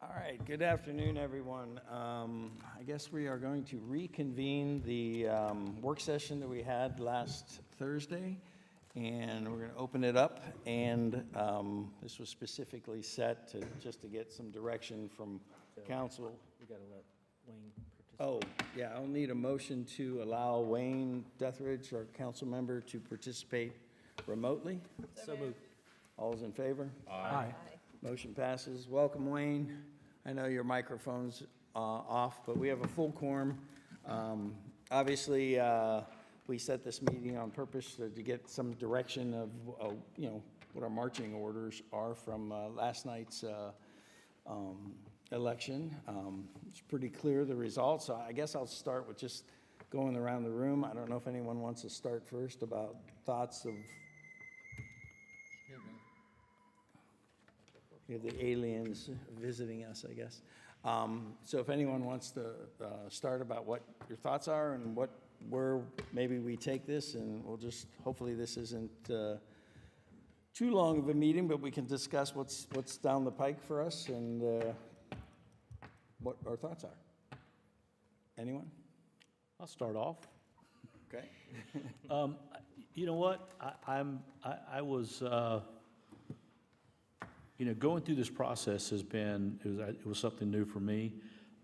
All right, good afternoon, everyone. I guess we are going to reconvene the work session that we had last Thursday, and we're going to open it up. And this was specifically set to just to get some direction from council. We got to let Wayne participate. Oh, yeah, I'll need a motion to allow Wayne Deathridge, our council member, to participate remotely. So moved. All's in favor? Aye. Motion passes. Welcome, Wayne. I know your microphone's off, but we have a full quorum. Obviously, we set this meeting on purpose to get some direction of, what our marching orders are from last night's election. It's pretty clear, the results. So I guess I'll start with just going around the room. I don't know if anyone wants to start first about thoughts of... We have the aliens visiting us, I guess. So if anyone wants to start about what your thoughts are and where maybe we take this, and we'll just, hopefully this isn't too long of a meeting, but we can discuss what's down the pike for us and what our thoughts are. Anyone? I'll start off. Okay. You know what? I was, going through this process has been, it was something new for me,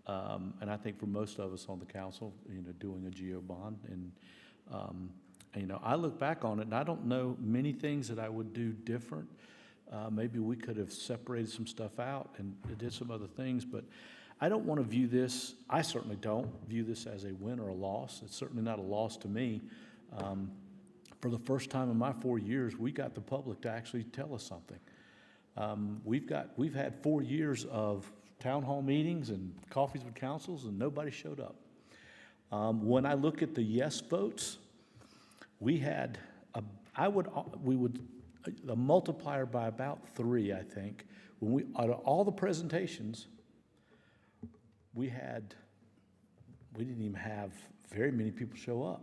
and I think for most of us on the council, doing a GO bond. And I look back on it, and I don't know many things that I would do different. Maybe we could have separated some stuff out and did some other things, but I don't want to view this, I certainly don't view this as a win or a loss. It's certainly not a loss to me. For the first time in my 4 years, we got the public to actually tell us something. We've had 4 years of town hall meetings and coffees with councils, and nobody showed up. When I look at the yes votes, we had a multiplier by about 3, I think. Out of all the presentations, we didn't even have very many people show up.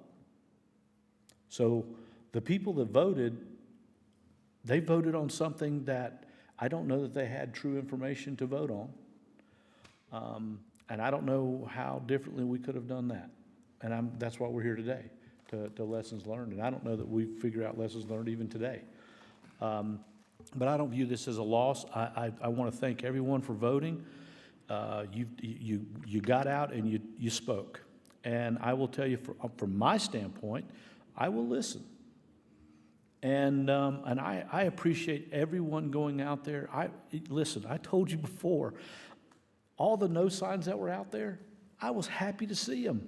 So the people that voted, they voted on something that I don't know that they had true information to vote on. And I don't know how differently we could have done that. And that's why we're here today, to lessons learned. And I don't know that we've figured out lessons learned even today. But I don't view this as a loss. I want to thank everyone for voting. You got out and you spoke. And I will tell you, from my standpoint, I will listen. And I appreciate everyone going out there. Listen, I told you before, all the no signs that were out there, I was happy to see them.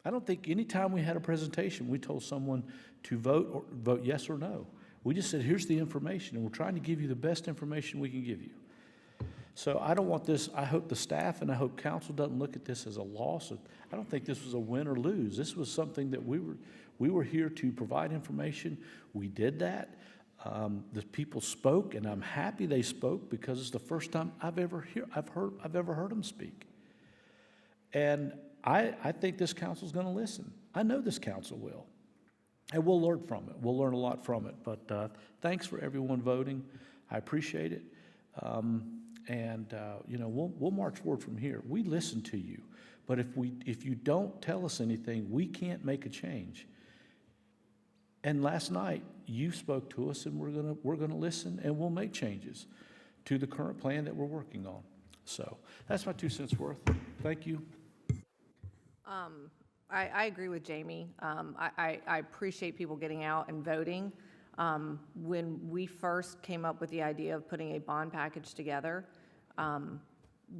I don't think any time we had a presentation, we told someone to vote yes or no. We just said, here's the information, and we're trying to give you the best information we can give you. So I don't want this, I hope the staff and I hope council doesn't look at this as a loss. I don't think this was a win or lose. This was something that we were here to provide information. We did that. The people spoke, and I'm happy they spoke because it's the first time I've ever heard them speak. And I think this council's going to listen. I know this council will, and we'll learn from it. We'll learn a lot from it. But thanks for everyone voting. I appreciate it. We'll march forward from here. We listen to you, but if you don't tell us anything, we can't make a change. And last night you spoke to us, and we're gonna listen, and we'll make changes to the current plan that we're working on. So that's my 2 cents worth. Thank you. I agree with Jamie. I appreciate people getting out and voting. When we first came up with the idea of putting a bond package together,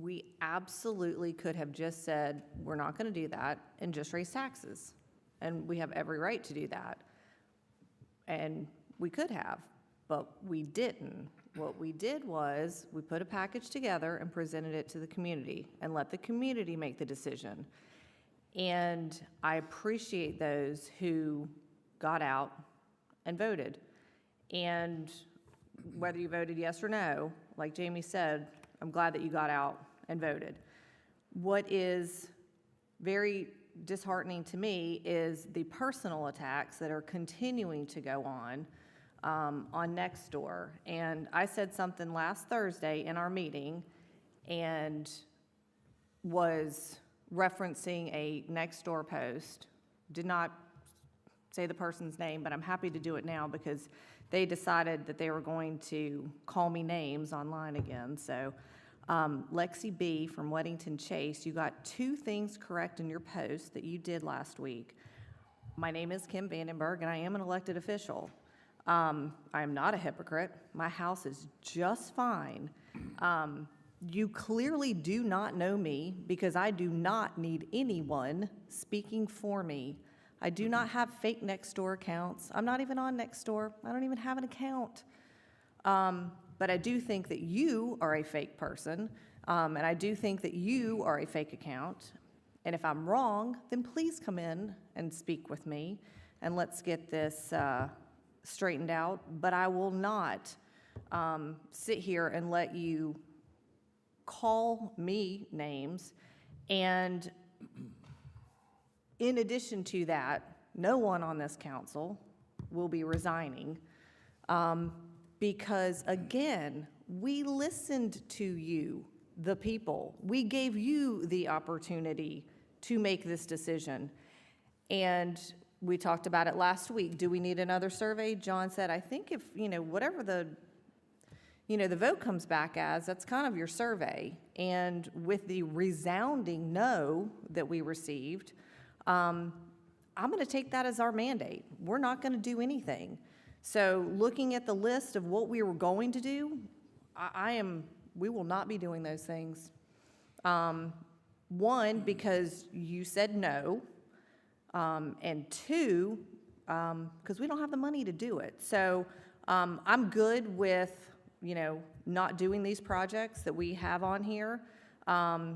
we absolutely could have just said, we're not going to do that, and just raise taxes. And we have every right to do that. And we could have, but we didn't. What we did was we put a package together and presented it to the community and let the community make the decision. And I appreciate those who got out and voted. And whether you voted yes or no, like Jamie said, I'm glad that you got out and voted. What is very disheartening to me is the personal attacks that are continuing to go on Nextdoor. And I said something last Thursday in our meeting, and was referencing a Nextdoor post. Did not say the person's name, but I'm happy to do it now because they decided that they were going to call me names online again. So Lexi B. from Weddington Chase, you got 2 things correct in your post that you did last week. My name is Kim Vandenberg, and I am an elected official. I am not a hypocrite. My house is just fine. You clearly do not know me because I do not need anyone speaking for me. I do not have fake Nextdoor accounts. I'm not even on Nextdoor. I don't even have an account. But I do think that you are a fake person, and I do think that you are a fake account. And if I'm wrong, then please come in and speak with me, and let's get this straightened out. But I will not sit here and let you call me names. And in addition to that, no one on this council will be resigning because, again, we listened to you, the people. We gave you the opportunity to make this decision. And we talked about it last week. Do we need another survey? John said, I think if, whatever the vote comes back as, that's kind of your survey. And with the resounding no that we received, I'm going to take that as our mandate. We're not going to do anything. So looking at the list of what we were going to do, we will not be doing those things. One, because you said no, and 2, because we don't have the money to do it. So I'm good with, not doing these projects that we have on here. I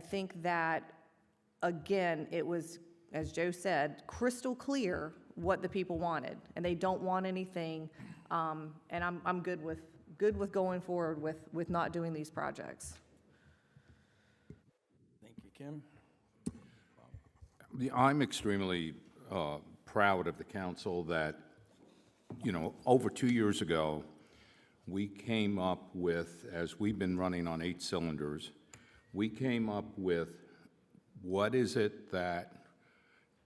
think that, again, it was, as Joe said, crystal clear what the people wanted, and they don't want anything. And I'm good with going forward with not doing these projects. Thank you, Kim. I'm extremely proud of the council that, over 2 years ago, we came up with, as we've been running on 8 cylinders, we came up with what is it that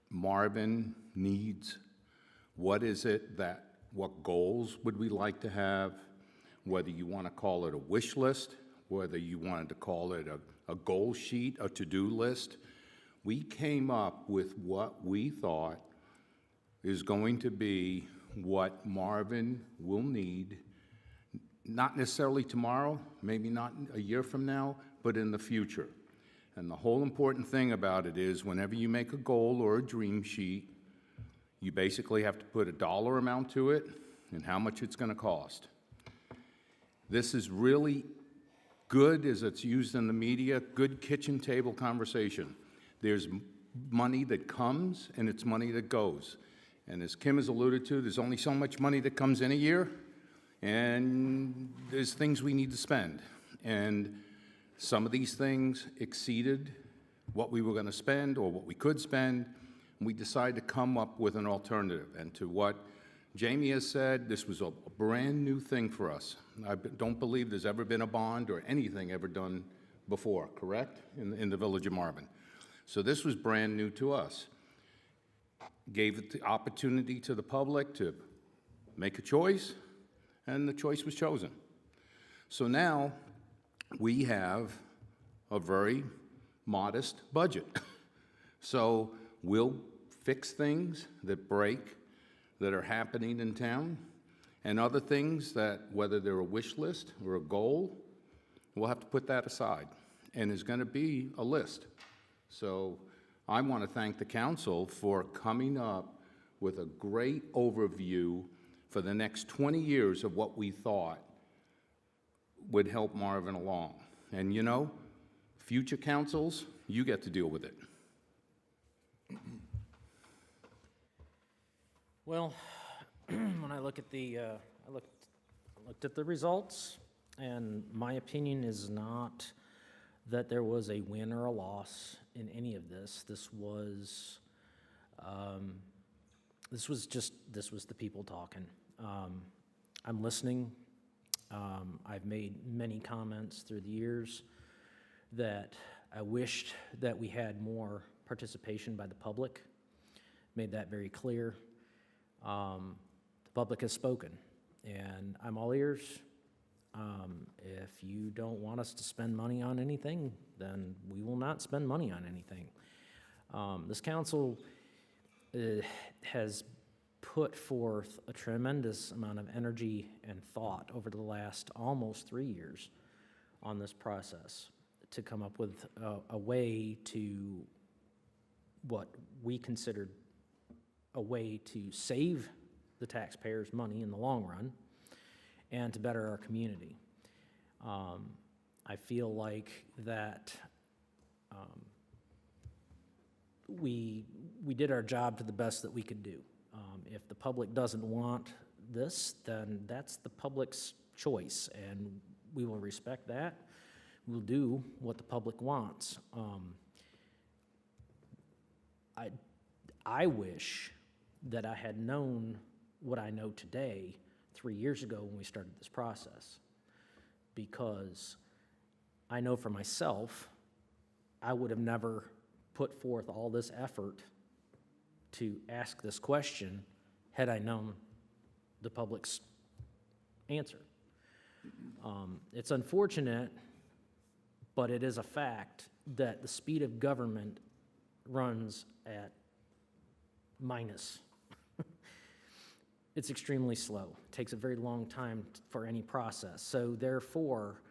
Marvin needs, what goals would we like to have, whether you want to call it a wish list, whether you wanted to call it a goal sheet, a to-do list. We came up with what we thought is going to be what Marvin will need, not necessarily tomorrow, maybe not a year from now, but in the future. And the whole important thing about it is whenever you make a goal or a dream sheet, you basically have to put a dollar amount to it and how much it's going to cost. This is really good, as it's used in the media, good kitchen table conversation. There's money that comes and it's money that goes. And as Kim has alluded to, there's only so much money that comes in a year, and there's things we need to spend. And some of these things exceeded what we were going to spend or what we could spend, and we decided to come up with an alternative. And to what Jamie has said, this was a brand new thing for us. I don't believe there's ever been a bond or anything ever done before, correct, in the village of Marvin. So this was brand new to us. Gave it the opportunity to the public to make a choice, and the choice was chosen. So now we have a very modest budget. So we'll fix things that break, that are happening in town, and other things that, whether they're a wish list or a goal, we'll have to put that aside. And there's going to be a list. So I want to thank the council for coming up with a great overview for the next 20 years of what we thought would help Marvin along. And future councils, you get to deal with it. Well, when I look at I looked at the results, and my opinion is not that there was a win or a loss in any of this. This was the people talking. I'm listening I've made many comments through the years that I wished that we had more participation by the public. Made that very clear. The public has spoken, and I'm all ears. If you don't want us to spend money on anything, then we will not spend money on anything. This council has put forth a tremendous amount of energy and thought over the last almost 3 years on this process to come up with a way to what we considered a way to save the taxpayers' money in the long run and to better our community. I feel like that we did our job to the best that we could do. If the public doesn't want this, then that's the public's choice, and we will respect that. We'll do what the public wants. I wish that I had known what I know today 3 years ago when we started this process, because I know for myself, I would have never put forth all this effort to ask this question had I known the public's answer. It's unfortunate, but it is a fact that the speed of government runs at minus. It's extremely slow. It takes a very long time for any process. So therefore,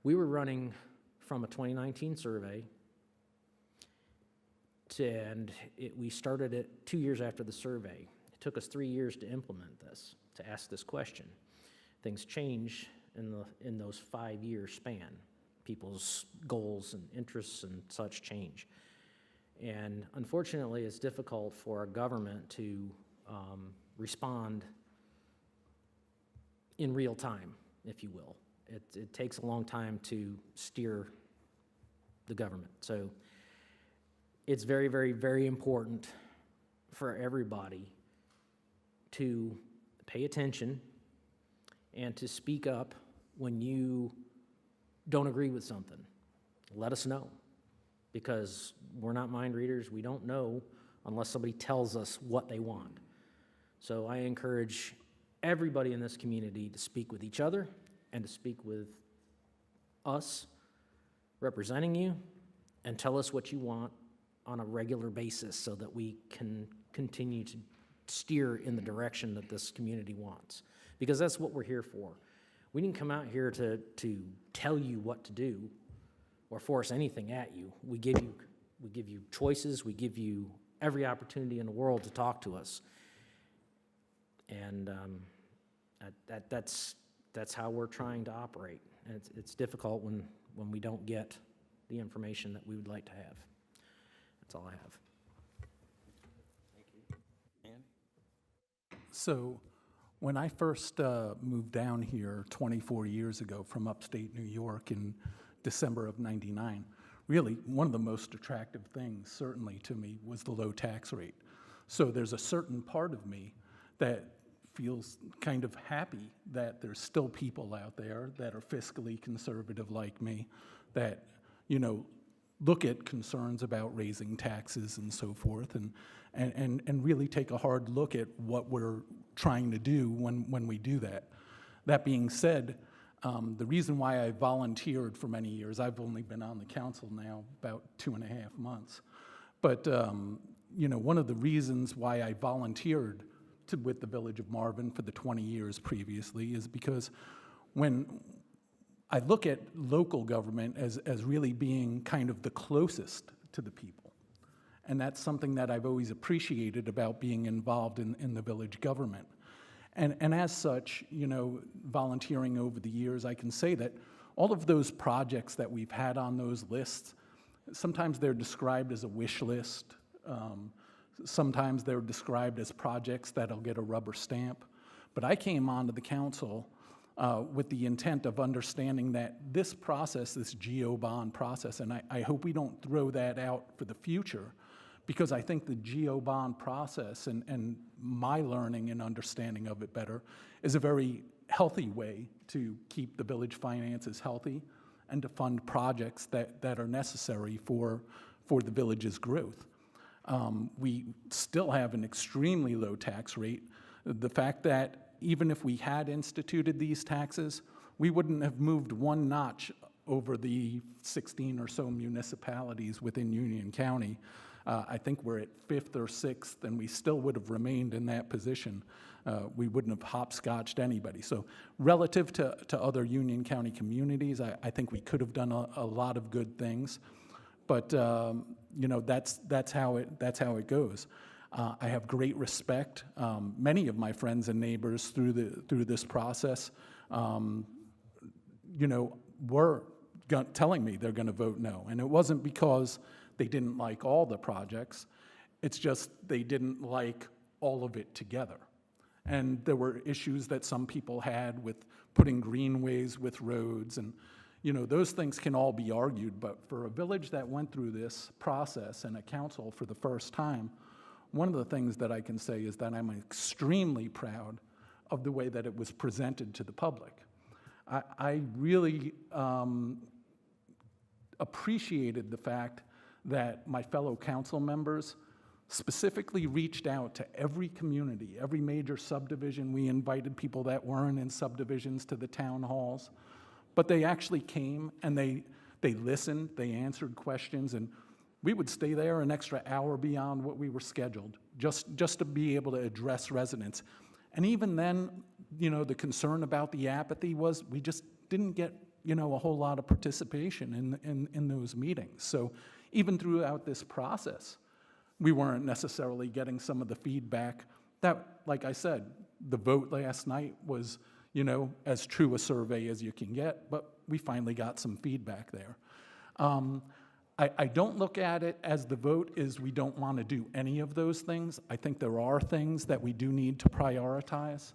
we were running from a 2019 survey, and we started it 2 years after the survey. It took us 3 years to implement this, to ask this question. Things change in those 5-year span. People's goals and interests and such change. And unfortunately, it's difficult for our government to respond in real time, if you will. It takes a long time to steer the government. So it's very, very, very important for everybody to pay attention and to speak up when you don't agree with something. Let us know, because we're not mind readers. We don't know unless somebody tells us what they want. So I encourage everybody in this community to speak with each other and to speak with us representing you, and tell us what you want on a regular basis so that we can continue to steer in the direction that this community wants. Because that's what we're here for. We didn't come out here to tell you what to do or force anything at you. We give you choices. We give you every opportunity in the world to talk to us. And that's how we're trying to operate. And it's difficult when we don't get the information that we would like to have. That's all I have. Thank you. Ann? So when I first moved down here 24 years ago from upstate New York in December of '99, really one of the most attractive things, certainly to me, was the low tax rate. So there's a certain part of me that feels kind of happy that there's still people out there that are fiscally conservative like me, that, look at concerns about raising taxes and so forth, and really take a hard look at what we're trying to do when we do that. That being said, the reason why I volunteered for many years, I've only been on the council now about 2.5 months, but one of the reasons why I volunteered with the Village of Marvin for the 20 years previously is because when I look at local government as really being kind of the closest to the people. And that's something that I've always appreciated about being involved in the village government. And as such, volunteering over the years, I can say that all of those projects that we've had on those lists, sometimes they're described as a wish list. Sometimes they're described as projects that'll get a rubber stamp. But I came onto the council with the intent of understanding that this process, this GO bond process, and I hope we don't throw that out for the future, because I think the GO bond process and my learning and understanding of it better is a very healthy way to keep the village finances healthy and to fund projects that are necessary for the village's growth. We still have an extremely low tax rate. The fact that even if we had instituted these taxes, we wouldn't have moved one notch over the 16 or so municipalities within Union County. I think we're at 5th or 6th, and we still would have remained in that position. We wouldn't have hopscotched anybody. So relative to other Union County communities, I think we could have done a lot of good things. But you know, that's how it goes. I have great respect. Many of my friends and neighbors through this process, you know, were telling me they're going to vote no, and it wasn't because they didn't like all the projects. It's just they didn't like all of it together. And there were issues that some people had with putting greenways with roads, and you know, those things can all be argued, but for a village that went through this process and a council for the first time, one of the things that I can say is that I'm extremely proud of the way that it was presented to the public. I really appreciated the fact that my fellow council members specifically reached out to every community, every major subdivision. We invited people that weren't in subdivisions to the town halls, but they actually came and they listened, they answered questions, and we would stay there an extra hour beyond what we were scheduled, just to be able to address residents. And even then, you know, the concern about the apathy was we just didn't get, you know, a whole lot of participation in those meetings. So even throughout this process, we weren't necessarily getting some of the feedback that, like I said, the vote last night was, you know, as true a survey as you can get, but we finally got some feedback there. I don't look at it as the vote is we don't want to do any of those things. I think there are things that we do need to prioritize.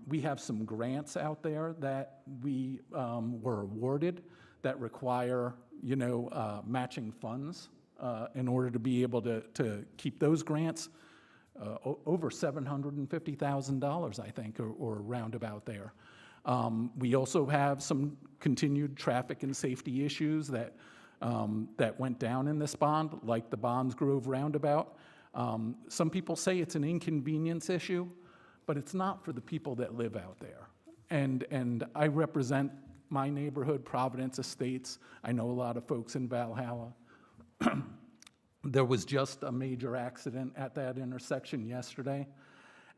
We have some grants out there that we were awarded that require, you know, matching funds in order to be able to keep those grants. Over $750,000, I think, or roundabout there. We also have some continued traffic and safety issues that went down in this bond, like the Bonds Grove roundabout. Some people say it's an inconvenience issue, but it's not for the people that live out there. And I represent my neighborhood, Providence Estates. I know a lot of folks in Valhalla. There was just a major accident at that intersection yesterday,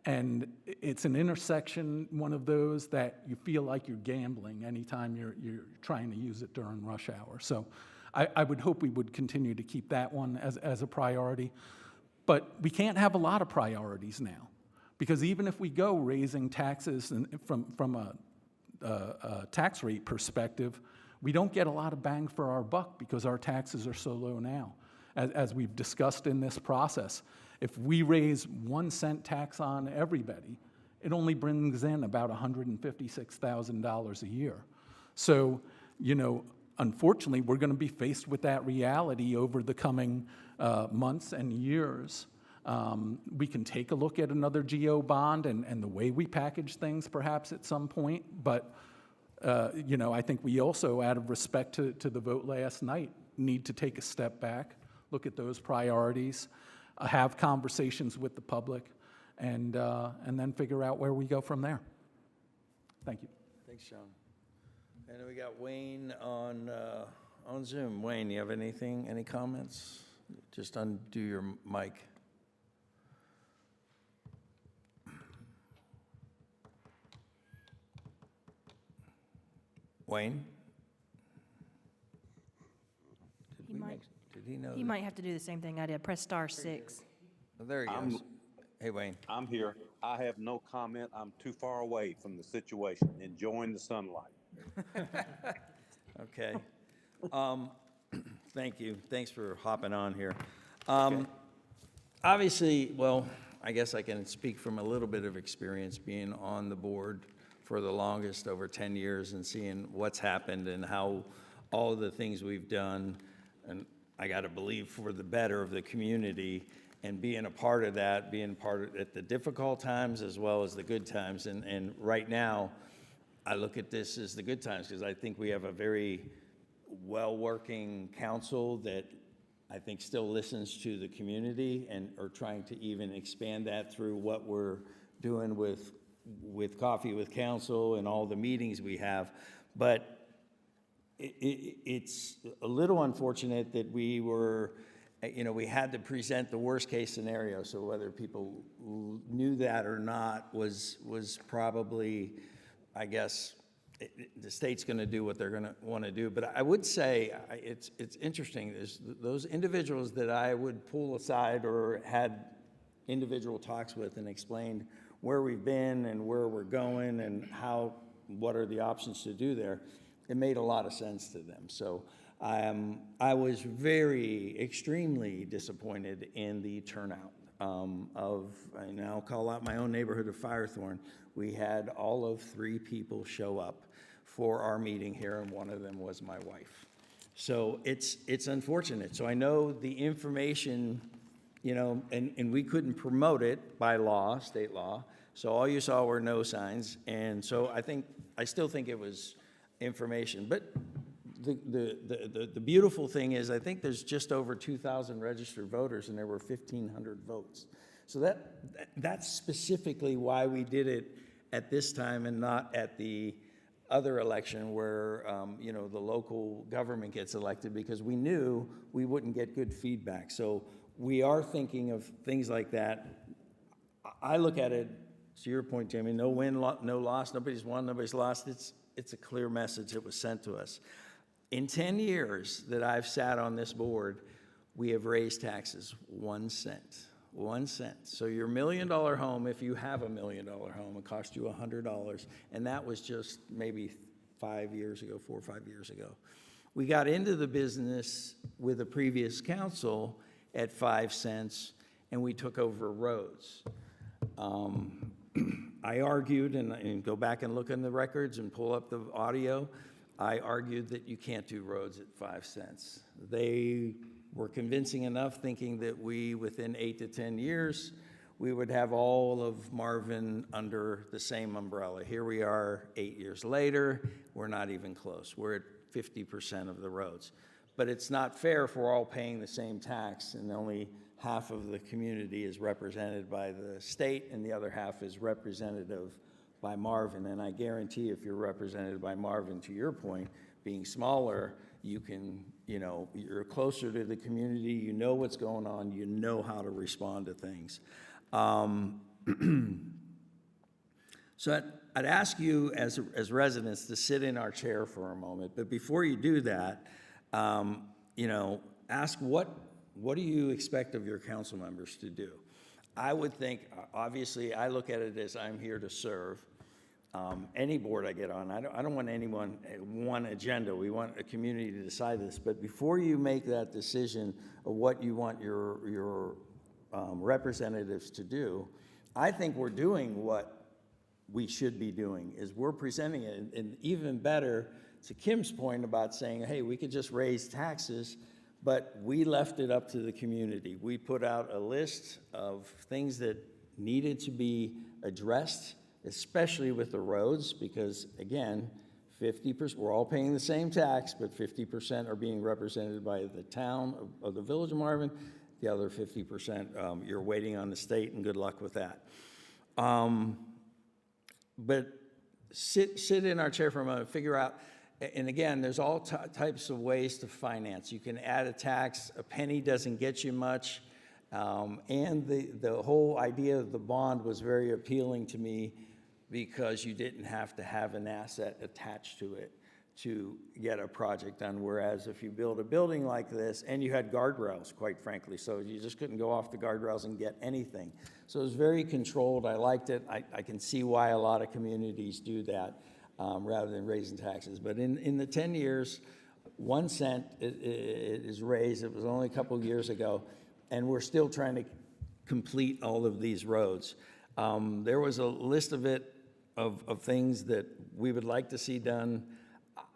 and it's an intersection, one of those that you feel like you're gambling anytime you're trying to use it during rush hour. So I would hope we would continue to keep that one as a priority. But we can't have a lot of priorities now, because even if we go raising taxes from a tax rate perspective, we don't get a lot of bang for our buck because our taxes are so low now. As we've discussed in this process, if we raise 1 cent tax on everybody, it only brings in about $156,000 a year. So, you know, unfortunately, we're going to be faced with that reality over the coming months and years. We can take a look at another GO bond and the way we package things perhaps at some point, but you know, I think we also, out of respect to the vote last night, need to take a step back, look at those priorities, have conversations with the public, and then figure out where we go from there. Thank you. Thanks, Sean. And then we got Wayne on Zoom. Wayne, you have anything, any comments? Just undo your mic. Wayne? Did he know? He might have to do the same thing I did, press star 6. Oh, there he goes. Hey, Wayne. I'm here. I have no comment. I'm too far away from the situation, enjoying the sunlight. Okay. Thank you. Thanks for hopping on here. Obviously, well, I guess I can speak from a little bit of experience being on the board for the longest, over 10 years, and seeing what's happened and how all the things we've done, and I got to believe for the better of the community, and being a part of that, being part of at the difficult times as well as the good times. And right now, I look at this as the good times, because I think we have a very well-working council that I think still listens to the community and are trying to even expand that through what we're doing with Coffee with Council and all the meetings we have. But it's a little unfortunate that we were, we had to present the worst-case scenario, so whether people knew that or not was probably, I guess, the state's going to do what they're going to want to do. But I would say it's interesting, is those individuals that I would pull aside or had individual talks with and explained where we've been and where we're going and what are the options to do there, it made a lot of sense to them. So I was extremely disappointed in the turnout and I'll call out my own neighborhood of Firethorn. We had all of 3 people show up for our meeting here, and one of them was my wife. So it's unfortunate. So I know the information, and we couldn't promote it by law, state law. So all you saw were no signs. And so I still think it was information. But the beautiful thing is, I think there's just over 2,000 registered voters, and there were 1,500 votes. So that's specifically why we did it at this time and not at the other election where, the local government gets elected, because we knew we wouldn't get good feedback. So we are thinking of things like that. I look at it, to your point, Jamie, no win, no loss, nobody's won, nobody's lost. It's a clear message that was sent to us. In 10 years that I've sat on this board, we have raised taxes 1 cent. 1 cent. So your $1 million home, if you have a $1 million home, it cost you $100, and that was just maybe 5 years ago, 4 or 5 years ago. We got into the business with the previous council at 5 cents, and we took over roads. I argued, and go back and look in the records and pull up the audio, I argued that you can't do roads at 5 cents. They were convincing enough, thinking that within 8 to 10 years, we would have all of Marvin under the same umbrella. Here we are 8 years later, we're not even close. We're at 50% of the roads. But it's not fair if we're all paying the same tax and only half of the community is represented by the state and the other half is representative by Marvin. And I guarantee if you're represented by Marvin, to your point, being smaller, you can, you're closer to the community, you know what's going on, you know how to respond to things. So I'd ask you as residents to sit in our chair for a moment, but before you do that, ask what do you expect of your council members to do? I would think, obviously, I look at it as I'm here to serve. Any board I get on, I don't want anyone one agenda. We want a community to decide this. But before you make that decision of what you want your representatives to do, I think we're doing what we should be doing. Is we're presenting it, and even better, to Kim's point about saying, hey, we could just raise taxes, but we left it up to the community. We put out a list of things that needed to be addressed, especially with the roads, because again, 50%, we're all paying the same tax, but 50% are being represented by the town of the Village of Marvin. The other 50%, you're waiting on the state, and good luck with that. But sit in our chair for a moment, figure out, and again, there's all types of ways to finance. You can add a tax, a penny doesn't get you much. And the whole idea of the bond was very appealing to me because you didn't have to have an asset attached to it to get a project done. Whereas if you build a building like this, and you had guardrails, quite frankly, so you just couldn't go off the guardrails and get anything. So it was very controlled. I liked it. I can see why a lot of communities do that rather than raising taxes. But in the 10 years, 1 cent it is raised. It was only a couple of years ago, and we're still trying to complete all of these roads. There was a list of things that we would like to see done.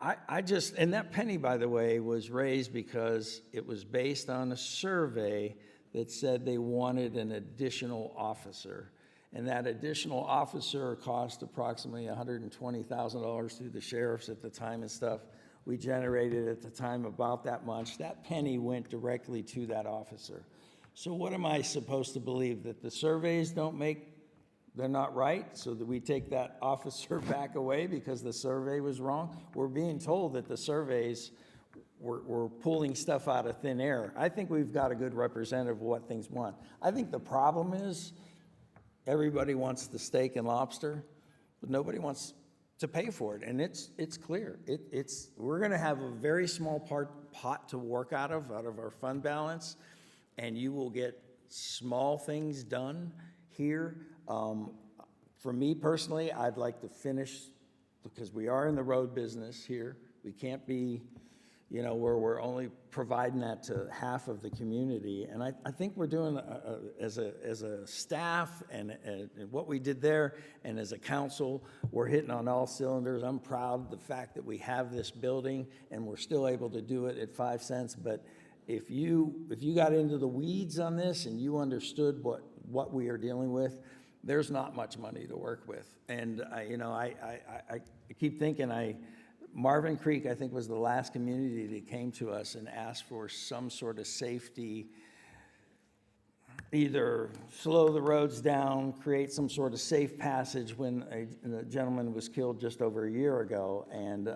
And that penny, by the way, was raised because it was based on a survey that said they wanted an additional officer. And that additional officer cost approximately $120,000 through the sheriffs at the time and stuff. We generated at the time about that much. That penny went directly to that officer. So what am I supposed to believe? That the surveys they're not right, so that we take that officer back away because the survey was wrong? We're being told that the surveys were pulling stuff out of thin air. I think we've got a good representative of what things want. I think the problem is everybody wants the steak and lobster, but nobody wants to pay for it, and it's clear. We're gonna have a very small pot to work out of our fund balance, and you will get small things done here. For me personally, I'd like to finish, because we are in the road business here. We can't be, where we're only providing that to half of the community. And I think we're doing, as a staff and what we did there, and as a council, we're hitting on all cylinders. I'm proud of the fact that we have this building and we're still able to do it at 5 cents. But if you got into the weeds on this and you understood what we are dealing with, there's not much money to work with. And I keep thinking, Marvin Creek, I think, was the last community that came to us and asked for some sort of safety, either slow the roads down, create some sort of safe passage when a gentleman was killed just over a year ago. And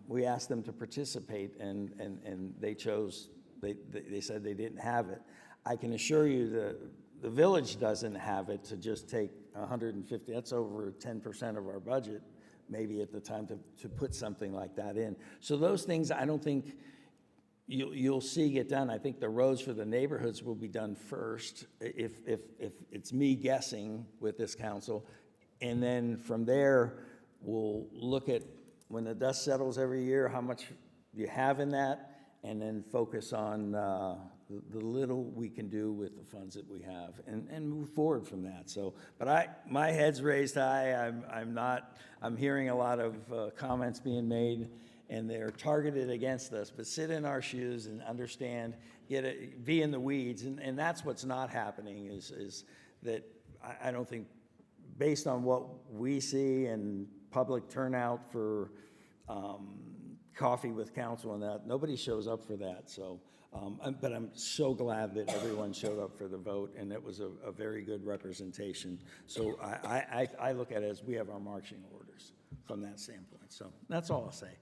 we asked them to participate, and they chose, they said they didn't have it. I can assure you that the village doesn't have it to just take 150, that's over 10% of our budget, maybe at the time to put something like that in. So those things, I don't think you'll see get done. I think the roads for the neighborhoods will be done first, if it's me guessing with this council. And then from there, we'll look at, when the dust settles every year, how much you have in that, and then focus on the little we can do with the funds that we have, and move forward from that. So, but my head's raised high. I'm hearing a lot of comments being made, and they're targeted against us. But sit in our shoes and understand, be in the weeds, and that's what's not happening. Is that I don't think, based on what we see and public turnout for coffee with council and that, nobody shows up for that. So, but I'm so glad that everyone showed up for the vote, and it was a very good representation. So I look at it as we have our marching orders from that standpoint. So that's all I'll say.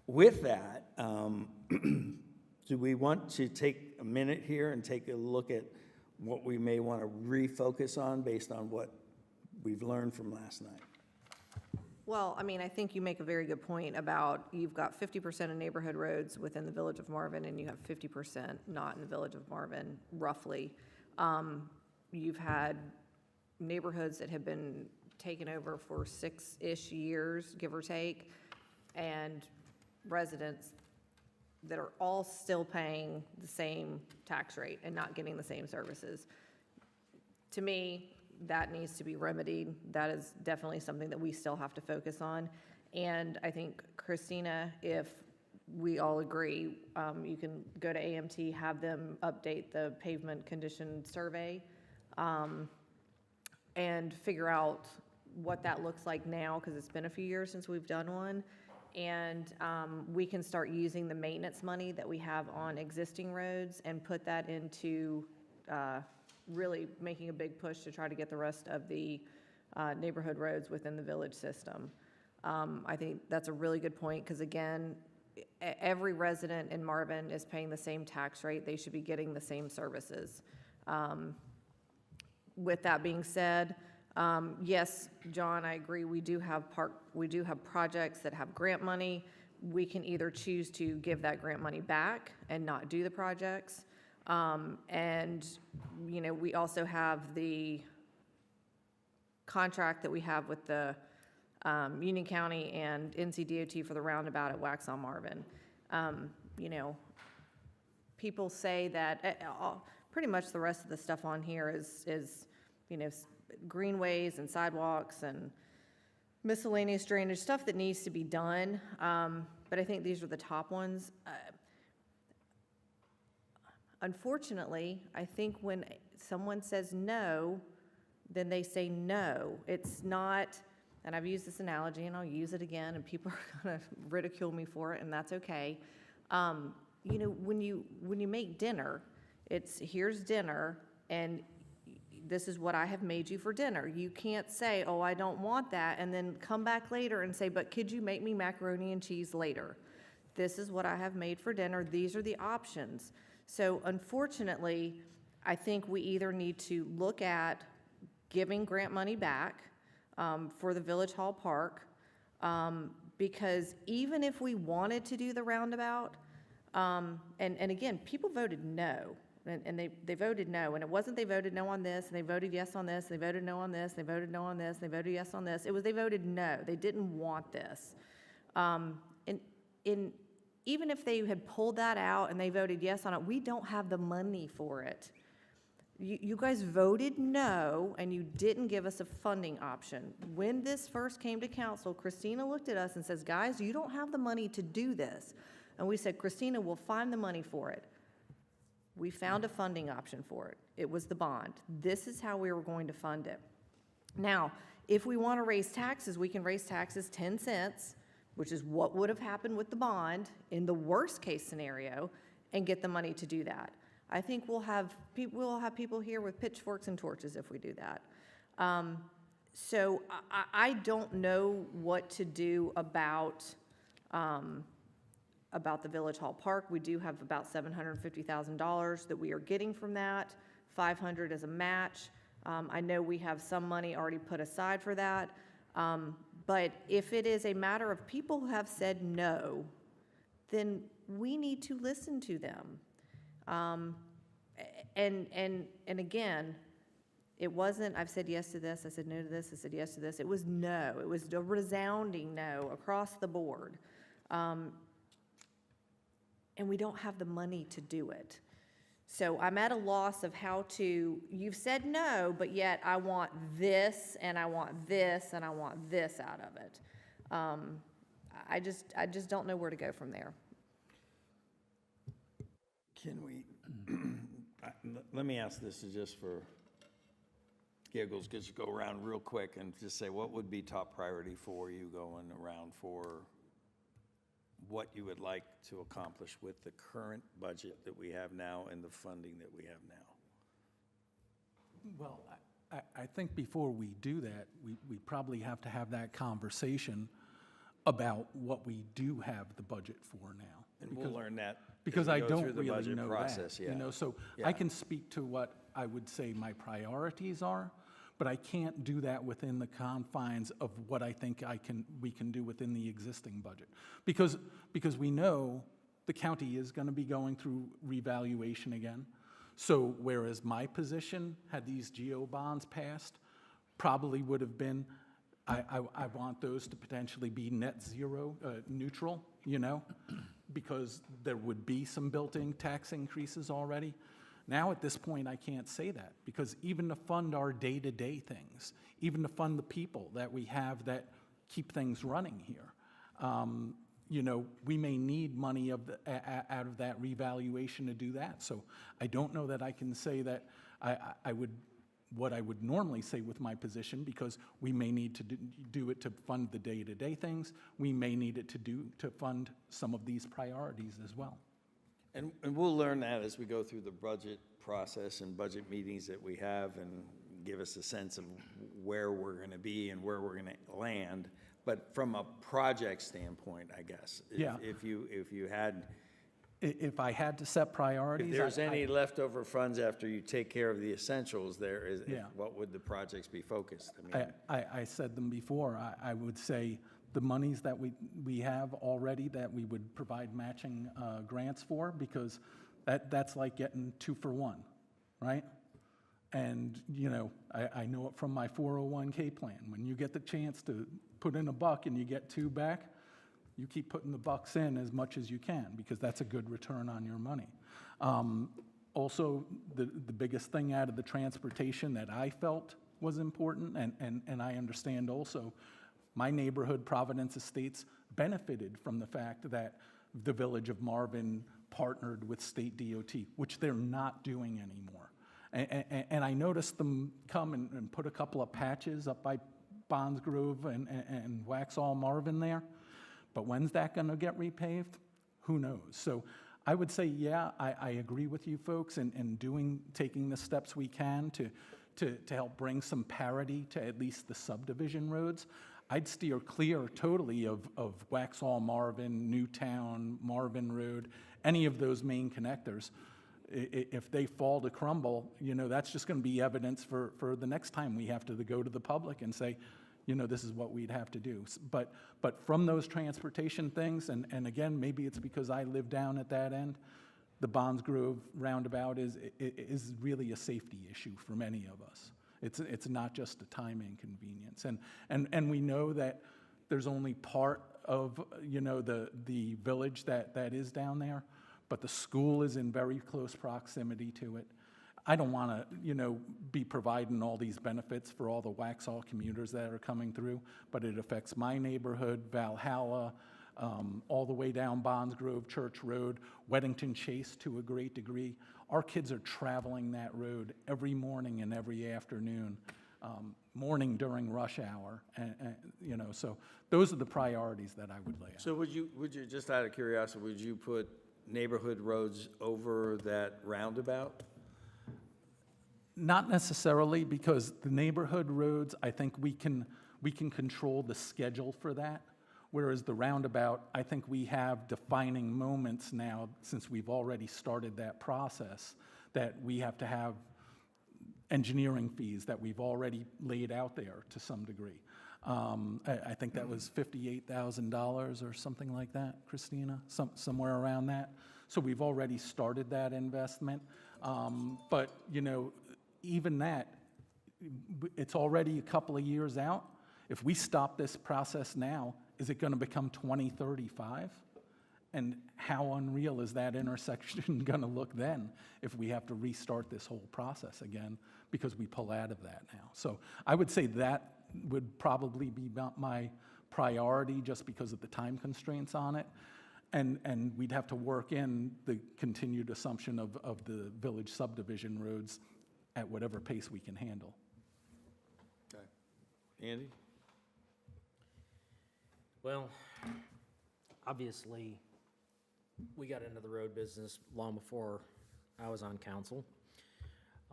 With that, do we want to take a minute here and take a look at what we may want to refocus on based on what we've learned from last night? Well, I mean, I think you make a very good point about, you've got 50% of neighborhood roads within the village of Marvin, and you have 50% not in the village of Marvin, roughly. You've had neighborhoods that have been taken over for 6-ish years, give or take, and residents that are all still paying the same tax rate and not getting the same services. To me, that needs to be remedied. That is definitely something that we still have to focus on. And I think, Christina, if we all agree, you can go to AMT, have them update the pavement condition survey, and figure out what that looks like now, because it's been a few years since we've done one. And we can start using the maintenance money that we have on existing roads and put that into really making a big push to try to get the rest of the neighborhood roads within the village system. I think that's a really good point, because again, every resident in Marvin is paying the same tax rate. They should be getting the same services. With that being said, yes, John, I agree. We do have projects that have grant money. We can either choose to give that grant money back and not do the projects. And, we also have the contract that we have with the Union County and NCDOT for the roundabout at Waxhaw Marvin. People say that pretty much the rest of the stuff on here is greenways and sidewalks and miscellaneous drainage, stuff that needs to be done. But I think these are the top ones. Unfortunately, I think when someone says no, then they say no. It's not, and I've used this analogy, and I'll use it again, and people are going to ridicule me for it, and that's okay. You know, when you make dinner, it's here's dinner, and this is what I have made you for dinner. You can't say, oh, I don't want that, and then come back later and say, but could you make me macaroni and cheese later? This is what I have made for dinner. These are the options. So unfortunately, I think we either need to look at giving grant money back for the Village Hall Park, because even if we wanted to do the roundabout, and again, people voted no. And they voted no, and it wasn't they voted no on this, and they voted yes on this, and they voted no on this, and they voted no on this, and they voted yes on this. It was they voted no. They didn't want this. And even if they had pulled that out and they voted yes on it, we don't have the money for it. You guys voted no, and you didn't give us a funding option. When this first came to council, Christina looked at us and says, guys, you don't have the money to do this. And we said, Christina, we'll find the money for it. We found a funding option for it. It was the bond. This is how we were going to fund it. Now, if we want to raise taxes, we can raise taxes 10 cents, which is what would have happened with the bond in the worst case scenario, and get the money to do that. I think we'll have people here with pitchforks and torches if we do that. So I don't know what to do about the Village Hall Park. We do have about $750,000 that we are getting from that, $500 as a match. I know we have some money already put aside for that. But if it is a matter of people who have said no, then we need to listen to them. And again, it wasn't, I've said yes to this, I said no to this, I said yes to this. It was no. It was a resounding no across the board. And we don't have the money to do it. So I'm at a loss of how to, you've said no, but yet I want this, and I want this, and I want this out of it. I just don't know where to go from there. Can we, let me ask this just for giggles, just go around real quick and just say, what would be top priority for you going around for what you would like to accomplish with the current budget that we have now and the funding that we have now? Well, I think before we do that, we probably have to have that conversation about what we do have the budget for now. And we'll learn that as Because we I go don't through the really budget know process, that, yeah. you know, so Yeah. I can speak to what I would say my priorities are, but I can't do that within the confines of what I think we can do within the existing budget. Because we know the county is going to be going through revaluation again. So whereas my position, had these GO bonds passed, probably would have been, I want those to potentially be net zero, neutral, you know, because there would be some built-in tax increases already. Now, at this point, I can't say that, because even to fund our day-to-day things, even to fund the people that we have that keep things running here, you know, we may need money out of that revaluation to do that. So I don't know that I can say that what I would normally say with my position, because we may need to do it to fund the day-to-day things. We may need it to fund some of these priorities as well. And we'll learn that as we go through the budget process and budget meetings that we have, and give us a sense of where we're going to be and where we're going to land. But from a project standpoint, I guess, Yeah. if you had, If I had to set priorities, if there's any leftover funds after you take care of the essentials, there is, Yeah. what would the projects be focused? I mean, I said them before. I would say the monies that we have already that we would provide matching grants for, because that's like getting 2 for 1, right? And, you know, I know it from my 401k plan. When you get the chance to put in $1 and you get 2 back, you keep putting the bucks in as much as you can, because that's a good return on your money. Also, the biggest thing out of the transportation that I felt was important, and I understand also, my neighborhood, Providence Estates, benefited from the fact that the Village of Marvin partnered with State DOT, which they're not doing anymore. And I noticed them come and put a couple of patches up by Bonds Grove and Waxhaw Marvin there. But when's that going to get repaved? Who knows? So I would say, yeah, I agree with you folks in taking the steps we can to help bring some parity to at least the subdivision roads. I'd steer clear totally of Waxhaw Marvin, Newtown, Marvin Road, any of those main connectors. If they fall to crumble, that's just going to be evidence for the next time we have to go to the public and say, this is what we'd have to do. But from those transportation things, and again, maybe it's because I live down at that end, the Bonds Grove roundabout is really a safety issue for many of us. It's not just a time inconvenience. And we know that there's only part of, the village that is down there, but the school is in very close proximity to it. I don't want to, be providing all these benefits for all the Waxhaw commuters that are coming through, but it affects my neighborhood, Valhalla, all the way down Bonds Grove, Church Road, Weddington Chase to a great degree. Our kids are traveling that road every morning and every afternoon, morning during rush hour, and so those are the priorities that I would lay out. So would you, just out of curiosity, would you put neighborhood roads over that roundabout? Not necessarily, because the neighborhood roads, I think we can control the schedule for that. Whereas the roundabout, I think we have defining moments now, since we've already started that process, that we have to have engineering fees that we've already laid out there to some degree. I think that was $58,000 or something like that, Christina, somewhere around that. So we've already started that investment. But, even that, it's already a couple of years out. If we stop this process now, is it going to become 2035? And how unreal is that intersection going to look then if we have to restart this whole process again because we pull out of that now? So I would say that would probably be my priority just because of the time constraints on it. And we'd have to work in the continued assumption of the village subdivision roads at whatever pace we can handle. Okay. Andy? Well, obviously, we got into the road business long before I was on council.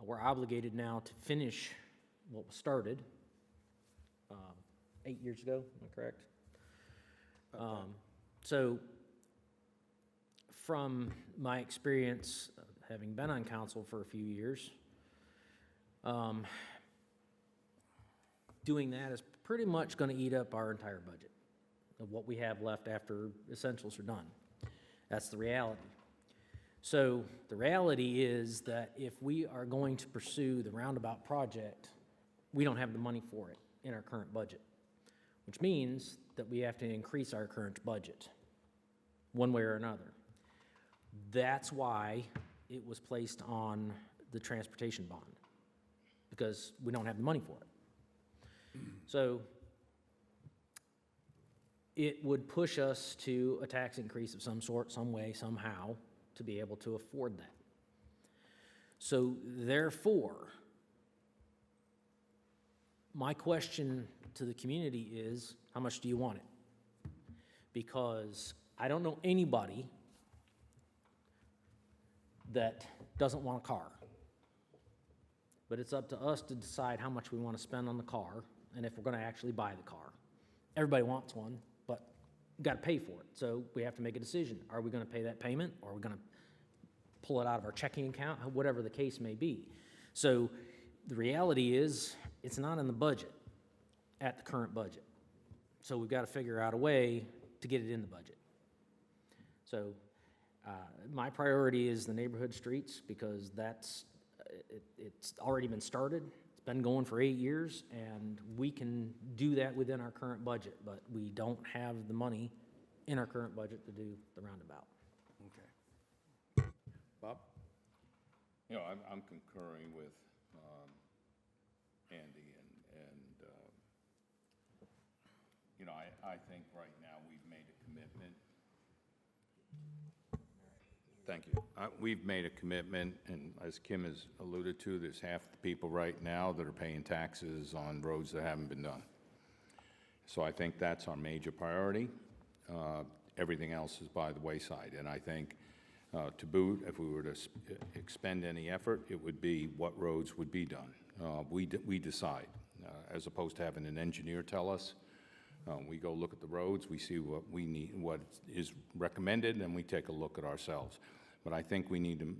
We're obligated now to finish what was started 8 years ago, am I correct? So, from my experience, having been on council for a few years, doing that is pretty much going to eat up our entire budget of what we have left after essentials are done. That's the reality. So the reality is that if we are going to pursue the roundabout project, we don't have the money for it in our current budget, which means that we have to increase our current budget one way or another. That's why it was placed on the transportation bond, because we don't have the money for it. So it would push us to a tax increase of some sort, some way, somehow, to be able to afford that. So therefore, my question to the community is, how much do you want it? Because I don't know anybody that doesn't want a car. But it's up to us to decide how much we want to spend on the car and if we're going to actually buy the car. Everybody wants one, but we've got to pay for it. So we have to make a decision. Are we going to pay that payment, or are we going to pull it out of our checking account, whatever the case may be? So the reality is it's not in the budget at the current budget. So we've got to figure out a way to get it in the budget. So my priority is the neighborhood streets, because it's already been started. It's been going for 8 years, and we can do that within our current budget, but we don't have the money in our current budget to do the roundabout. Okay. Bob? I'm concurring with Andy, and I think right now we've made a commitment Thank you. We've made a commitment, and as Kim has alluded to, there's half the people right now that are paying taxes on roads that haven't been done. So I think that's our major priority. Everything else is by the wayside. And I think, to boot, if we were to expend any effort, it would be what roads would be done. We decide, as opposed to having an engineer tell us. We go look at the roads, we see what we need, what is recommended, and we take a look at ourselves. But I think we need to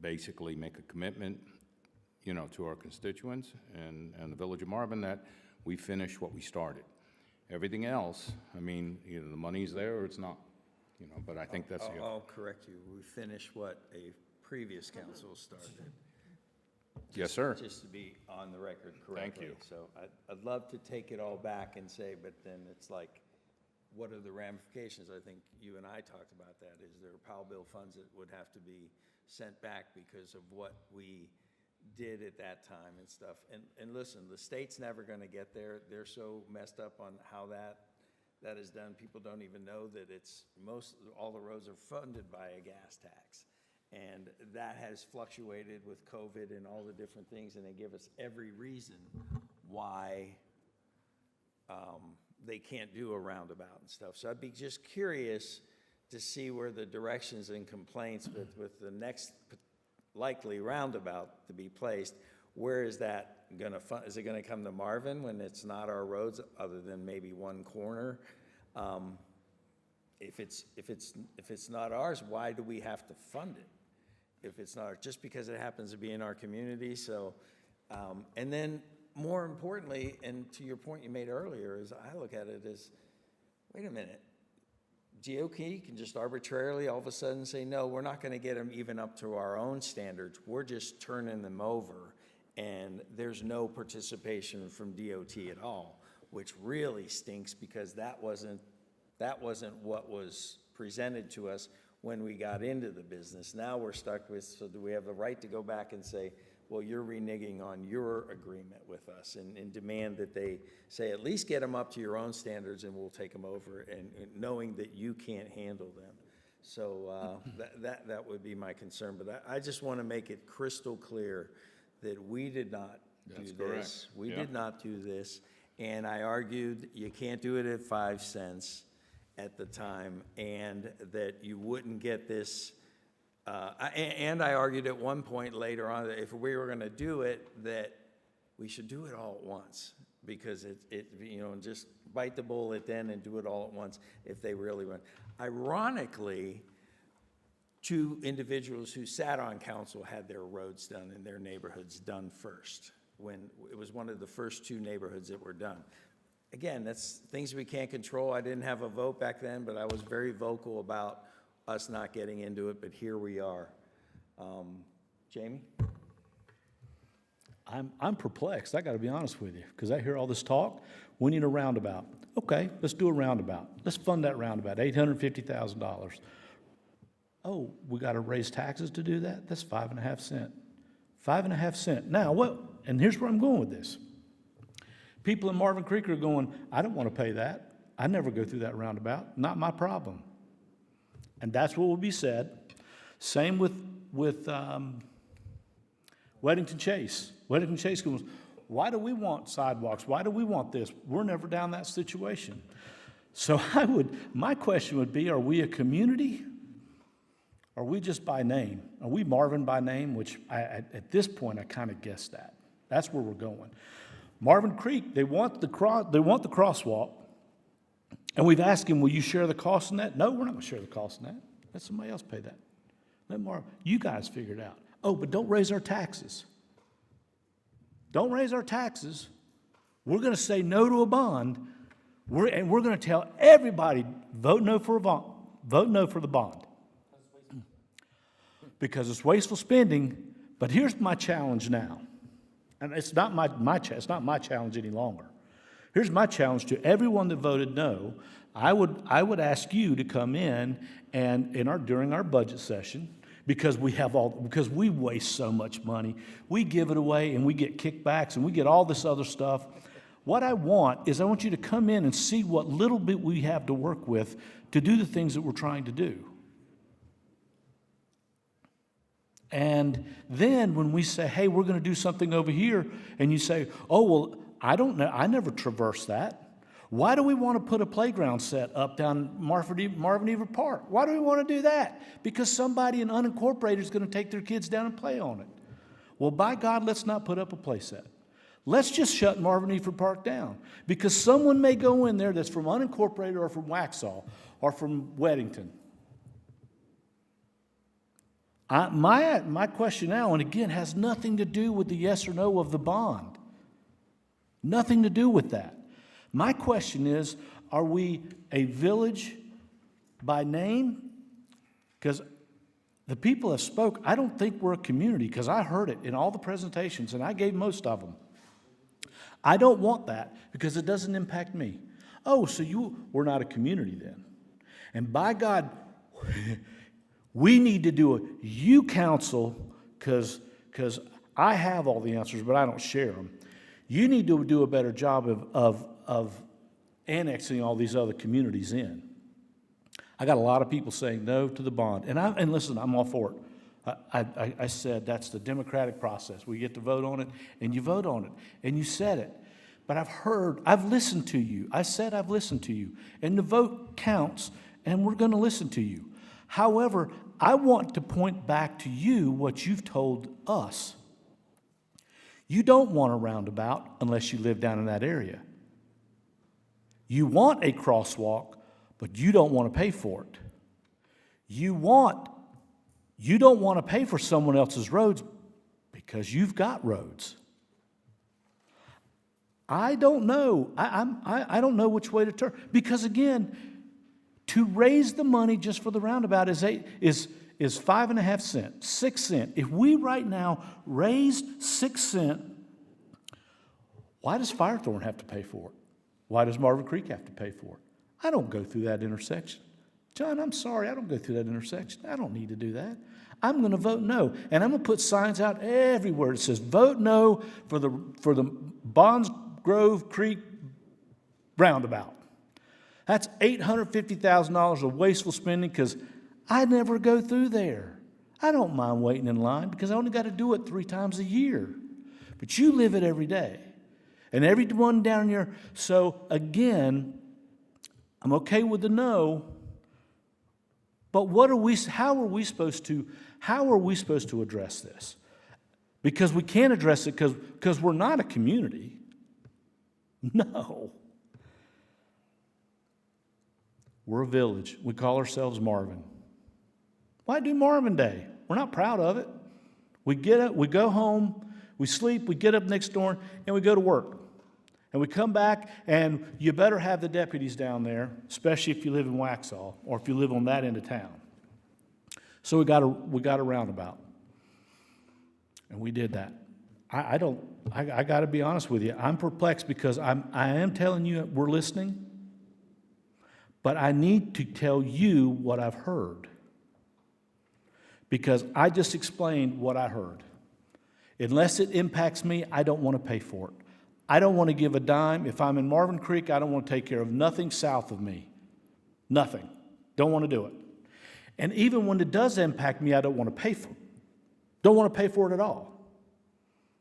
basically make a commitment, you know, to our constituents and the Village of Marvin that we finish what we started. Everything else, I mean, either the money's there or it's not, you know, but I think that's the. I'll correct you. We finished what a previous council started. Yes, sir. Just to be on the record correctly. you. So I'd love to take it all back and say, but then it's like, what are the ramifications? I think you and I talked about that. Is there Powell bill funds that would have to be sent back because of what we did at that time and stuff? And listen, the state's never going to get there. They're so messed up on how that is done. People don't even know that all the roads are funded by a gas tax. And that has fluctuated with COVID and all the different things, and they give us every reason why they can't do a roundabout and stuff. So I'd be just curious to see where the directions and complaints with the next likely roundabout to be placed, where is that going to, is it going to come to Marvin when it's not our roads other than maybe one corner? If it's not ours, why do we have to fund it? If it's not, just because it happens to be in our community. So, and then more importantly, and to your point you made earlier, is I look at it as, wait a minute, DOT can just arbitrarily all of a sudden say, no, we're not going to get them even up to our own standards. We're just turning them over, and there's no participation from DOT at all, which really stinks because that wasn't what was presented to us when we got into the business. Now we're stuck with, so do we have the right to go back and say, well, you're reneging on your agreement with us, and demand that they say, at least get them up to your own standards and we'll take them over, and knowing that you can't handle them. So that would be my concern. But I just want to make it crystal clear that we did not do this. Correct. We Yeah. did not do this. And I argued you can't do it at 5 cents at the time, and that you wouldn't get this. And I argued at one point later on that if we were going to do it, that we should do it all at once, because just bite the bullet then and do it all at once if they really want. Ironically, 2 individuals who sat on council had their roads done in their neighborhoods done first, when it was one of the first 2 neighborhoods that were done. Again, that's things we can't control. I didn't have a vote back then, but I was very vocal about us not getting into it, but here we are. Jamie? I'm perplexed, I gotta be honest with you, because I hear all this talk, we need a roundabout. Okay, let's do a roundabout. Let's fund that roundabout, $850,000. Oh, we gotta raise taxes to do that? That's 5.5 cents. 5.5 cents. Now, what, and here's where I'm going with this. People in Marvin Creek are going, I don't want to pay that. I never go through that roundabout. Not my problem. And that's what will be said. Same with Weddington Chase. Weddington Chase goes, why do we want sidewalks? Why do we want this? We're never down that situation. So my question would be, are we a community? Are we just by name? Are we Marvin by name? Which at this point, I kind of guess that. That's where we're going. Marvin Creek, they want the crosswalk, and we've asked him, will you share the cost in that? No, we're not going to share the cost in that. Let somebody else pay that. Let Marvin, you guys figure it out. Oh, but don't raise our taxes. Don't raise our taxes. We're going to say no to a bond, and we're going to tell everybody, vote no for the bond. Because it's wasteful spending. But here's my challenge now. And it's not it's not my challenge any longer. Here's my challenge to everyone that voted no. I would ask you to come in and during our budget session, because we waste so much money. We give it away and we get kickbacks and we get all this other stuff. What I want you to come in and see what little bit we have to work with to do the things that we're trying to do. And then when we say, hey, we're going to do something over here, and you say, oh, well, I don't know, I never traversed that. Why do we want to put a playground set up down Marvin Eva Park? Why do we want to do that? Because somebody in unincorporated is going to take their kids down and play on it. Well, by God, let's not put up a play set. Let's just shut Marvin Eva Park down. Because someone may go in there that's from unincorporated or from Waxhaw or from Weddington. My question now, and again, has nothing to do with the yes or no of the bond. Nothing to do with that. My question is, are we a village by name? Because the people have spoke. I don't think we're a community, because I heard it in all the presentations, and I gave most of them. I don't want that, because it doesn't impact me. Oh, so we're not a community then. And by God, we need to do you counsel, because I have all the answers, but I don't share them. You need to do a better job of annexing all these other communities in. I got a lot of people saying no to the bond. And listen, I'm all for it. I said that's the democratic process. We get to vote on it, and you vote on it. And you said it. But I've listened to you. I said I've listened to you. And the vote counts, and we're going to listen to you. However, I want to point back to you what you've told us. You don't want a roundabout unless you live down in that area. You want a crosswalk, but you don't want to pay for it. You don't want to pay for someone else's roads because you've got roads. I don't know. I don't know which way to turn. Because again, to raise the money just for the roundabout is 5.5 cents, 6 cents. If we right now raised 6 cents, why does Firethorn have to pay for it? Why does Marvin Creek have to pay for it? I don't go through that intersection. John, I'm sorry, I don't go through that intersection. I don't need to do that. I'm going to vote no. And I'm going to put signs out everywhere that says vote no for the Bonds Grove Creek roundabout. That's $850,000 of wasteful spending because I never go through there. I don't mind waiting in line because I only got to do it 3 times a year. But you live it every day. And everyone down here, so again, I'm okay with the no, but how are we supposed to address this? Because we can't address it because we're not a community. No. We're a village. We call ourselves Marvin. Why do Marvin Day? We're not proud of it. We get up, we go home, we sleep, we get up next door, and we go to work. And we come back, and you better have the deputies down there, especially if you live in Waxhaw or if you live on that end of town. So we got a roundabout, and we did that. I got to be honest with you. I'm perplexed because I am telling you we're listening, but I need to tell you what I've heard because I just explained what I heard. Unless it impacts me, I don't want to pay for it. I don't want to give a dime. If I'm in Marvin Creek, I don't want to take care of nothing south of me. Nothing. Don't want to do it. And even when it does impact me, I don't want to pay for it. Don't want to pay for it at all.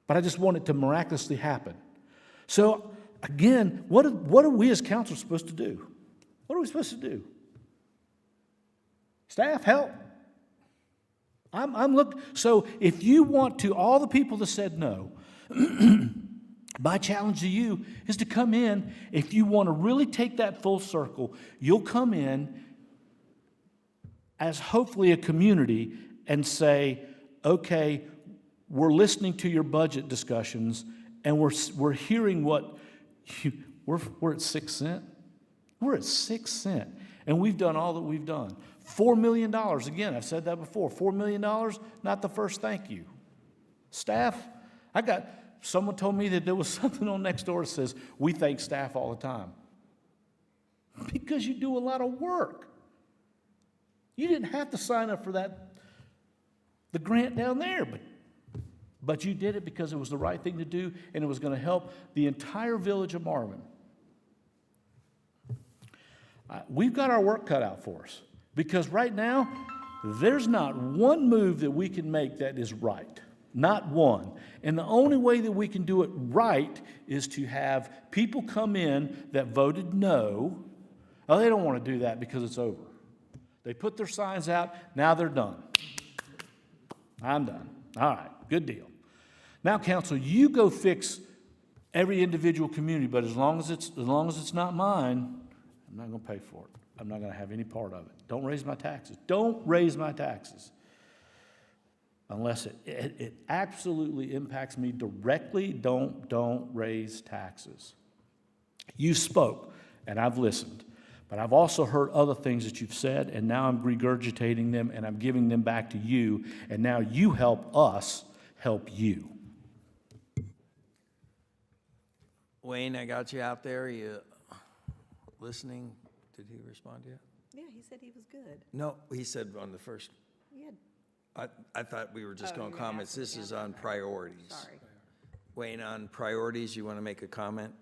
But I just want it to miraculously happen. So, again, what are we as council supposed to do? What are we supposed to do? Staff, help. I'm looking. So if you want to, all the people that said no, my challenge to you is to come in. If you want to really take that full circle, you'll come in as hopefully a community and say, okay, we're listening to your budget discussions and we're hearing what we're at 6 cents. We're at 6 cents. And we've done all that we've done. $4 million, again, I've said that before, $4 million, not the first thank you. Staff, someone told me that there was something on next door that says, we thank staff all the time. Because you do a lot of work. You didn't have to sign up for the grant down there, but you did it because it was the right thing to do, and it was going to help the entire village of Marvin. We've got our work cut out for us. Because right now, There's not one move that we can make that is right. Not one. And the only way that we can do it right is to have people come in that voted no. Oh, they don't want to do that because it's over. They put their signs out, now they're done. I'm done. All right, good deal. Now, council, you go fix every individual community, but as long as it's not mine, I'm not going to pay for it. I'm not going to have any part of it. Don't raise my taxes. Don't raise my taxes. Unless it absolutely impacts me directly, don't raise taxes. You spoke, and I've listened. But I've also heard other things that you've said, and now I'm regurgitating them, and I'm giving them back to you, and now you help us help you. Wayne, I got you out there. You listening? Did he respond yet? Yeah, he said he was good. No, he said on the first. Yeah. I thought we were just Oh, going you're comments. asking This again. is on priorities. Sorry. Wayne, on priorities, you want to make a comment?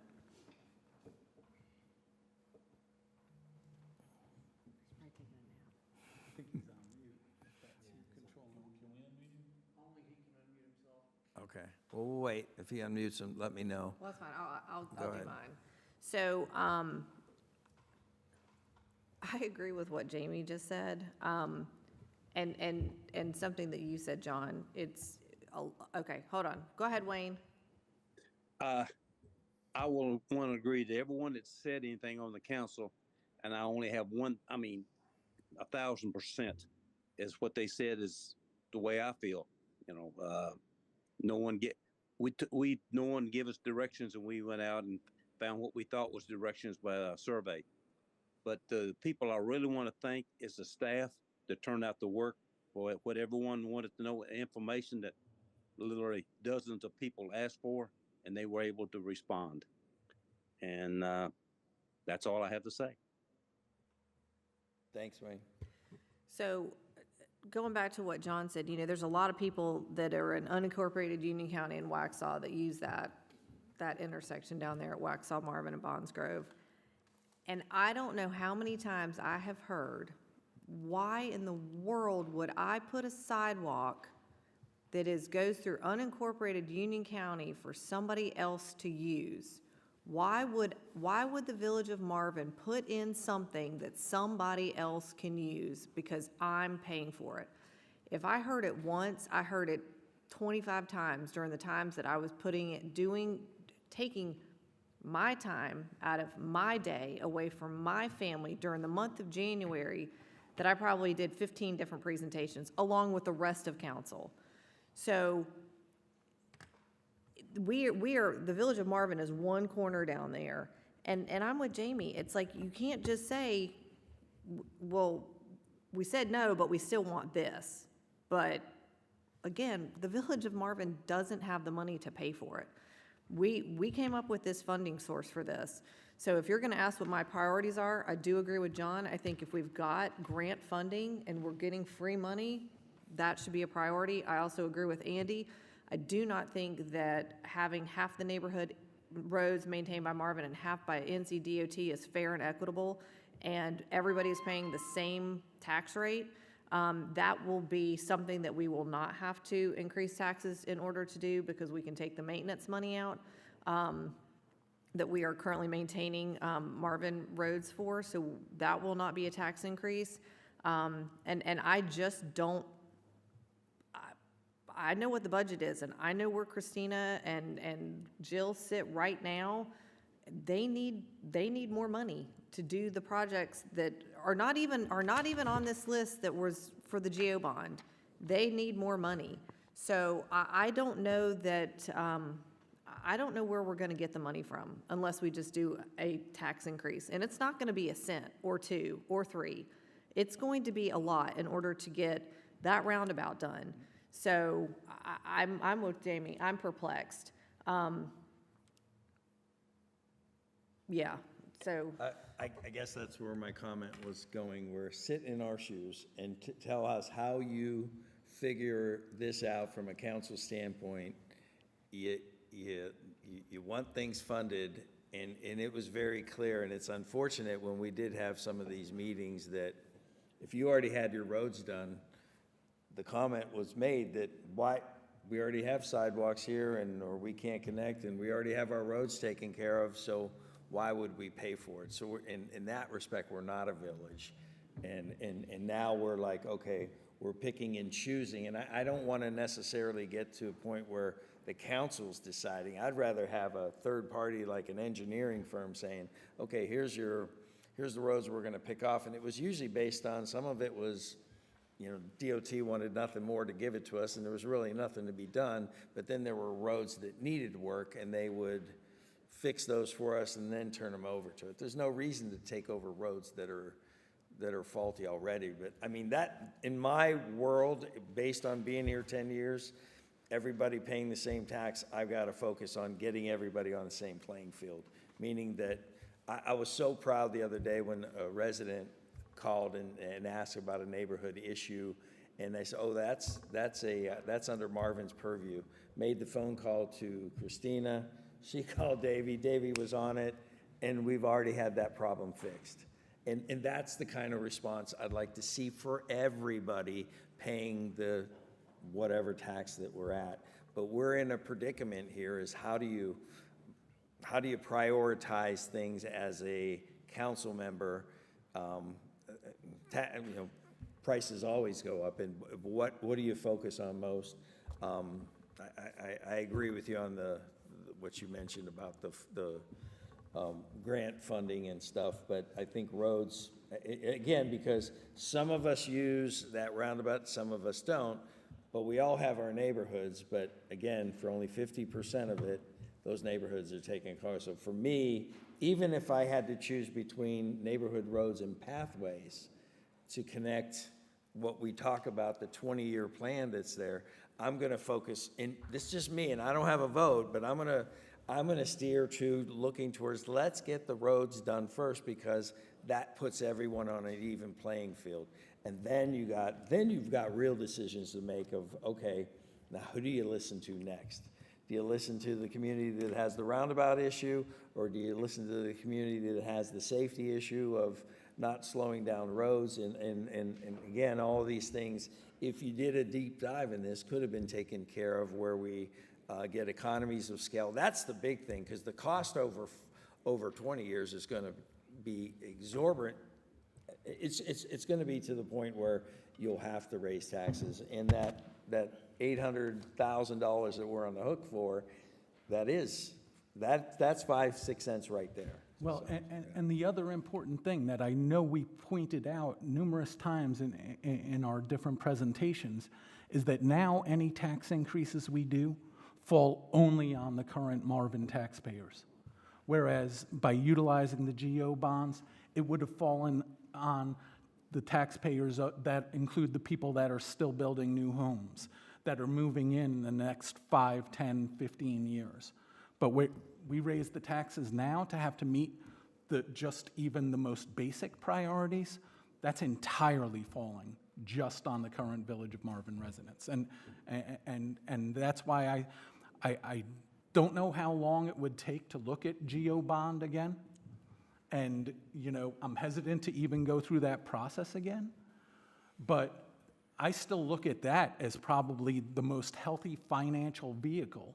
Okay, well, we'll wait. If he unmutes him, let me know. Well, that's fine. I'll Go do ahead. mine. So, I agree with what Jamie just said. And something that you said, John, okay, hold on. Go ahead, Wayne. I will want to agree to everyone that said anything on the council, and I only have one. I mean, 1,000% is what they said is the way I feel. You know, no one give us directions, and we went out and found what we thought was directions by a survey. But the people I really want to thank is the staff that turned out the work for what everyone wanted to know, information that literally dozens of people asked for, and they were able to respond. And that's all I have to say. Thanks, Wayne. So, going back to what John said, there's a lot of people that are in unincorporated Union County and Waxhaw that use that intersection down there at Waxhaw, Marvin, and Bonds Grove. And I don't know how many times I have heard, why in the world would I put a sidewalk that goes through unincorporated Union County for somebody else to use? Why would the Village of Marvin put in something that somebody else can use because I'm paying for it? If I heard it once, I heard it 25 times during the times that I was taking my time out of my day away from my family during the month of January, that I probably did 15 different presentations along with the rest of council. So we are the Village of Marvin is one corner down there, and I'm with Jamie. It's like, you can't just say, well, we said no, but we still want this. But again, the Village of Marvin doesn't have the money to pay for it. We came up with this funding source for this. So if you're going to ask what my priorities are, I do agree with John. I think if we've got grant funding and we're getting free money, that should be a priority. I also agree with Andy. I do not think that having half the neighborhood roads maintained by Marvin and half by NCDOT is fair and equitable, and everybody is paying the same tax rate. That will be something that we will not have to increase taxes in order to do, because we can take the maintenance money out that we are currently maintaining Marvin roads for, so that will not be a tax increase. And I just don't, I know what the budget is, and I know where Christina and Jill sit right now. They need more money to do the projects that are not even on this list that was for the GO bond. They need more money. So I don't know that, I don't know where we're gonna get the money from unless we just do a tax increase. And it's not gonna be a cent or two or three. It's going to be a lot in order to get that roundabout done. So I'm with Jamie. I'm perplexed. Yeah, so. I guess that's where my comment was going, where sit in our shoes and tell us how you figure this out from a council standpoint. You want things funded, and it was very clear, and it's unfortunate when we did have some of these meetings that if you already had your roads done, the comment was made that why, we already have sidewalks here and, or we can't connect and we already have our roads taken care of, so why would we pay for it? So we're, in that respect, we're not a village. And now we're like, okay, we're picking and choosing. And I don't want to necessarily get to a point where the council's deciding. I'd rather have a third party, like an engineering firm, saying, okay, here's the roads we're going to pick off. And it was usually based on, some of it was, you know, DOT wanted nothing more to give it to us, and there was really nothing to be done. But then there were roads that needed work, and they would fix those for us and then turn them over to it. There's no reason to take over roads that are faulty already. But I mean, that, in my world, based on being here 10 years, everybody paying the same tax, I've got to focus on getting everybody on the same playing field. Meaning that I was so proud the other day when a resident called and asked about a neighborhood issue, and they said, oh, that's under Marvin's purview. Made the phone call to Christina, she called Davey was on it, and we've already had that problem fixed. And that's the kind of response I'd like to see for everybody paying the whatever tax that we're at. But we're in a predicament here, is how do you prioritize things as a council member? You know, prices always go up, and what do you focus on most? I agree with you on what you mentioned about the grant funding and stuff, but I think roads, again, because some of us use that roundabout, some of us don't, but we all have our neighborhoods, but again, for only 50% of it, those neighborhoods are taken care of. So for me, even if I had to choose between neighborhood roads and pathways to connect what we talk about, the 20-year plan that's there, I'm gonna focus, and this is just me, and I don't have a vote, but I'm gonna steer to looking towards, let's get the roads done first, because that puts everyone on an even playing field. And then you've got real decisions to make of, okay, now who do you listen to next? Do you listen to the community that has the roundabout issue, or do you listen to the community that has the safety issue of not slowing down roads? And again, all of these things, if you did a deep dive in this, could have been taken care of, where we get economies of scale. That's the big thing, because the cost over 20 years is going to be exorbitant. It's going to be to the point where you'll have to raise taxes, and that $800,000 that we're on the hook for, that's 5-6 cents right there. Well, and the other important thing that I know we pointed out numerous times in our different presentations is that now any tax increases we do fall only on the current Marvin taxpayers. Whereas by utilizing the GO bonds, it would have fallen on the taxpayers that include the people that are still building new homes, that are moving in the next 5, 10, 15 years. But we raise the taxes now to have to meet just even the most basic priorities. That's entirely falling just on the current Village of Marvin residents. And that's why I don't know how long it would take to look at GO bond again. And, you know, I'm hesitant to even go through that process again. But I still look at that as probably the most healthy financial vehicle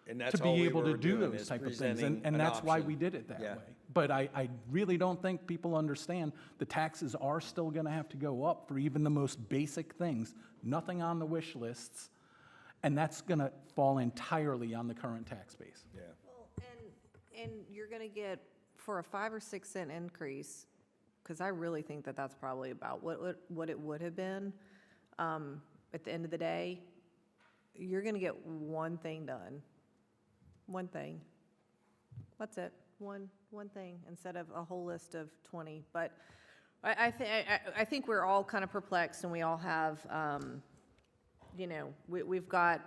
And that's to all be we able were to do doing, those is type of things. presenting And an that's why option. we did it that Yeah. way. But I really don't think people understand the taxes are still going to have to go up for even the most basic things, nothing on the wish lists, and that's going to fall entirely on the current tax base. Yeah. Well, and you're going to get, for a 5 or 6 cent increase, because I really think that that's probably about what it would have been, at the end of the day, you're going to get one thing done. One thing. That's it. One thing, instead of a whole list of 20. But I think we're all kind of perplexed, and we all have, you know, we've got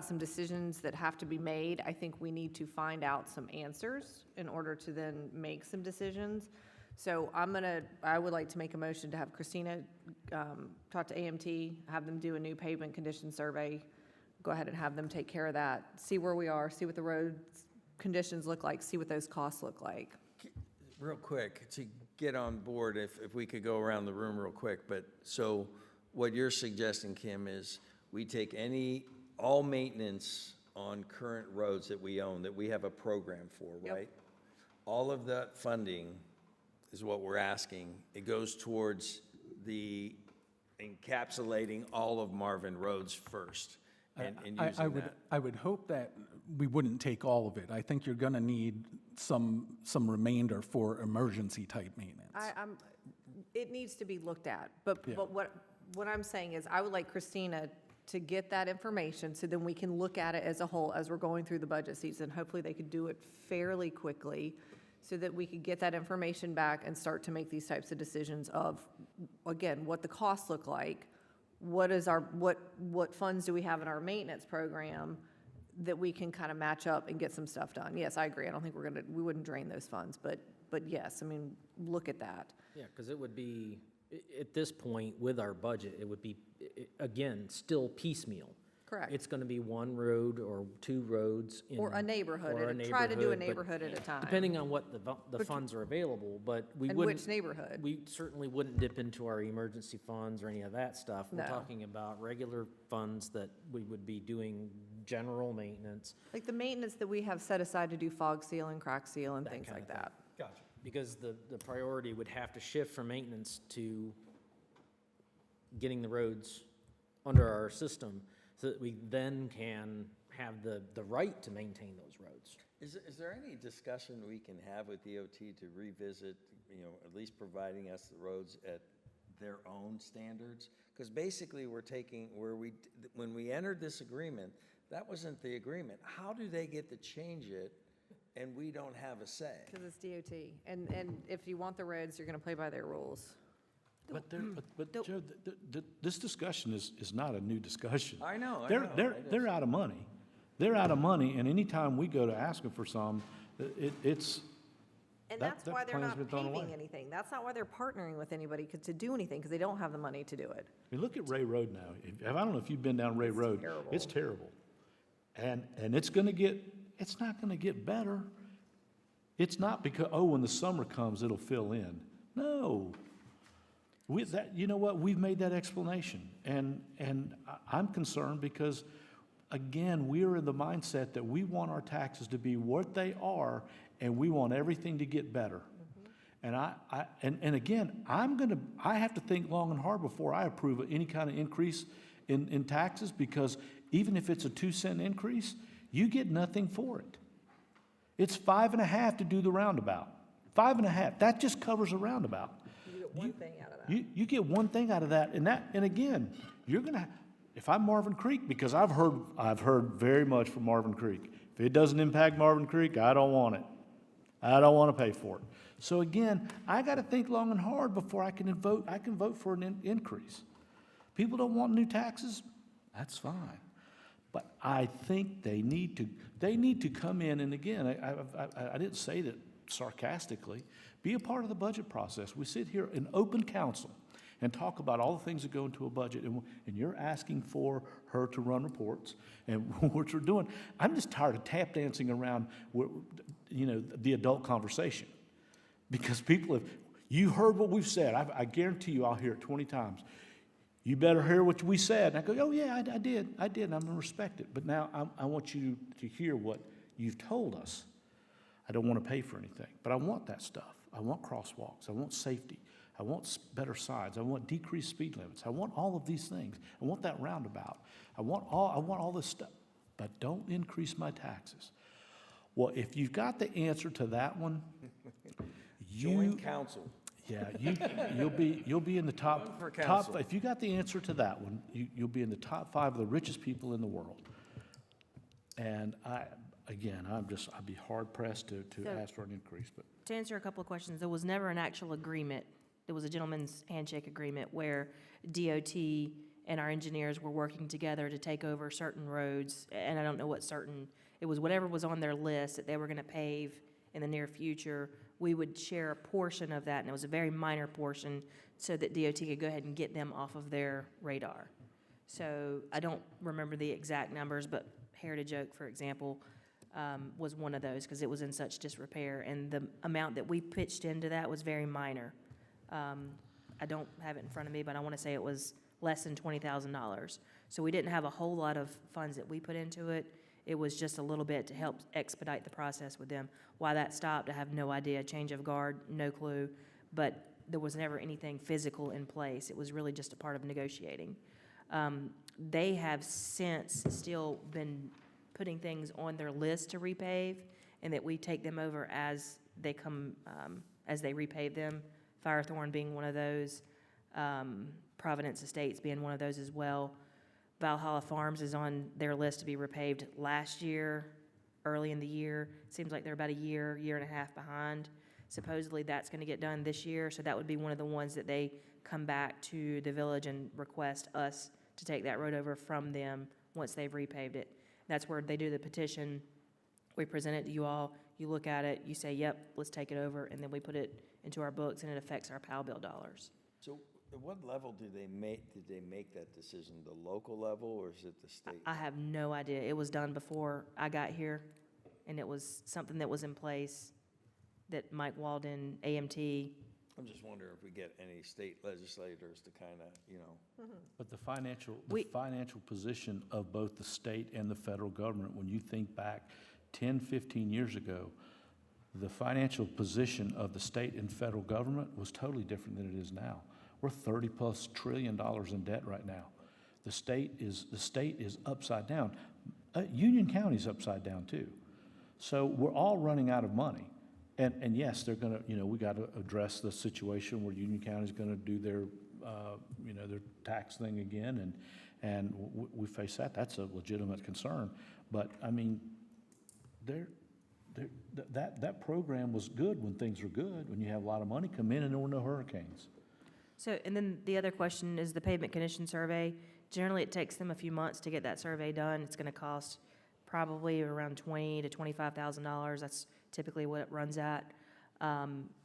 some decisions that have to be made. I think we need to find out some answers in order to then make some decisions. So I would like to make a motion to have Christina talk to AMT, have them do a new pavement condition survey, go ahead and have them take care of that, see where we are, see what the road conditions look like, see what those costs look like. Real quick, to get on board, if we could go around the room real quick, but so what you're suggesting, Kim, is we take all maintenance on current roads that we own, that we have a program for, Yep. right? All of that funding is what we're asking. It goes towards the encapsulating all of Marvin roads first and using that. I would hope that we wouldn't take all of it. I think you're gonna need some remainder for emergency type maintenance. It needs to be looked at, but, Yeah. but what I'm saying is, I would like Christina to get that information, so then we can look at it as a whole as we're going through the budget season. Hopefully, they could do it fairly quickly, so that we could get that information back and start to make these types of decisions of, again, what the costs look like, what funds do we have in our maintenance program that we can kind of match up and get some stuff done. Yes, I agree, I don't think we wouldn't drain those funds, but yes, I mean, look at that. Yeah, because it would be, at this point, with our budget, it would be, again, still piecemeal. Correct. It's going to be one road or two roads in. Or a neighborhood, or a try to do a but neighborhood at a time. Depending on what the funds are available, but we And wouldn't. which neighborhood. We certainly wouldn't dip into our emergency funds or any of that stuff. We're No. talking about regular funds that we would be doing general maintenance. Like the maintenance that we have set aside to do fog seal and crack seal and That things kind like of thing. that. Gotcha. Because the priority would have to shift from maintenance to getting the roads under our system, so that we then can have the right to maintain those roads. Is there any discussion we can have with DOT to revisit, at least providing us the roads at their own standards? Because basically, when we entered this agreement, that wasn't the agreement. How do they get to change it and we don't have a say? Because it's DOT. And if you want the roads, you're going to play by their rules. But Joe, this discussion is not a new discussion. I know. They're out of money. They're out of money, and anytime we go to ask them for some, it's, And That- that's why that they're plan's not been thrown paving away. anything. That's not why they're partnering with anybody to do anything, because they don't have the money to do it. I mean, look at Ray Road now. I don't know if you've been down Ray Road. terrible. It's terrible. And it's not gonna get better. It's not because, when the summer comes, it'll fill in. No. You know what, we've made that explanation. And I'm concerned because, again, we're in the mindset that we want our taxes to be what they are, and we want everything to get better. And and again, I have to think long and hard before I approve of any kind of increase in taxes, because even if it's a 2-cent increase, you get nothing for it. It's 5.5 to do the roundabout. 5.5, that just covers a roundabout. You get one thing out of that. You get one thing out of that, and again, you're gonna, if I'm Marvin Creek, because I've heard very much from Marvin Creek. If it doesn't impact Marvin Creek, I don't want it. I don't want to pay for it. So again, I got to think long and hard before I can vote. I can vote for an increase. People don't want new taxes. That's fine, but I think they need to come in. And again, I didn't say that sarcastically. Be a part of the budget process. We sit here in open council and talk about all the things that go into a budget, and you're asking for her to run reports, and what you're doing. I'm just tired of tap dancing around, the adult conversation, because you heard what we've said. I guarantee you I'll hear it 20 times. You better hear what we said. And I go, oh yeah, I did, and I'm gonna respect it. But now I want you to hear what you've told us. I don't want to pay for anything, but I want that stuff. I want crosswalks. I want safety. I want better signs. I want decreased speed limits. I want all of these things. I want that roundabout. I want all this stuff, but don't increase my taxes. Well, if you've got the answer to that one, Join council. yeah, you'll be in the top. For council. If you got the answer to that one, you'll be in the top 5 of the richest people in the world. And I'd be hard pressed to ask for an increase, but. To answer a couple of questions, there was never an actual agreement. There was a gentleman's handshake agreement where DOT and our engineers were working together to take over certain roads, and I don't know what certain, it was whatever was on their list that they were gonna pave in the near future. We would share a portion of that, and it was a very minor portion, so that DOT could go ahead and get them off of their radar. So I don't remember the exact numbers, but Heritage Oak, for example, was one of those, because it was in such disrepair, and the amount that we pitched into that was very minor. I don't have it in front of me, but I want to say it was less than $20,000. So we didn't have a whole lot of funds that we put into it. It was just a little bit to help expedite the process with them. Why that stopped, I have no idea. Change of guard, no clue. But there was never anything physical in place. It was really just a part of negotiating. They have since still been putting things on their list to repave, and that we take them over as they come, as they repave them. Firethorn being one of those, Providence Estates being one of those as well. Valhalla Farms is on their list to be repaved last year, early in the year. Seems like they're about a year and a half behind. Supposedly that's going to get done this year, so that would be one of the ones that they come back to the village and request us to take that road over from them once they've repaved it. That's where they do the petition. We present it to you all. You look at it, you say, yep, let's take it over, and then we put it into our books, and it affects our PAL bill dollars. So at what level did they make that decision? The local level, or is it the state? I have no idea. It was done before I got here, and it was something that was in place that Mike Walden, AMT. I'm just wondering if we get any state legislators to kind of, you know. But the financial position of both the state and the federal government, when you think back 10, 15 years ago, the financial position of the state and federal government was totally different than it is now. We're $30+ trillion in debt right now. The state is upside down. Union County's upside down too. So we're all running out of money. And yes, they're gonna, we gotta address the situation where Union County's gonna do their, their tax thing again, and we face that. That's a legitimate concern. But, I mean, that program was good when things were good, when you have a lot of money come in and there were no hurricanes. So, and then the other question is the pavement condition survey. Generally, it takes them a few months to get that survey done. It's gonna cost probably around $20,000 to $25,000. That's typically what it runs at.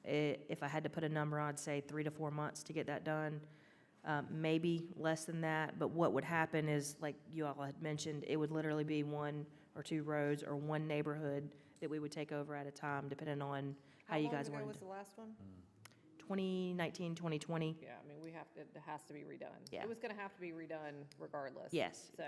If I had to put a number, I'd say 3 to 4 months to get that done. Maybe less than that, but what would happen is, like you all had mentioned, it would literally be 1 or 2 roads or one neighborhood that we would take over at a time, depending on how you guys wanted. How long ago was the last one? 2019, 2020. Yeah, I mean, it has to be redone. Yeah. It was gonna have to be redone regardless. Yes. So,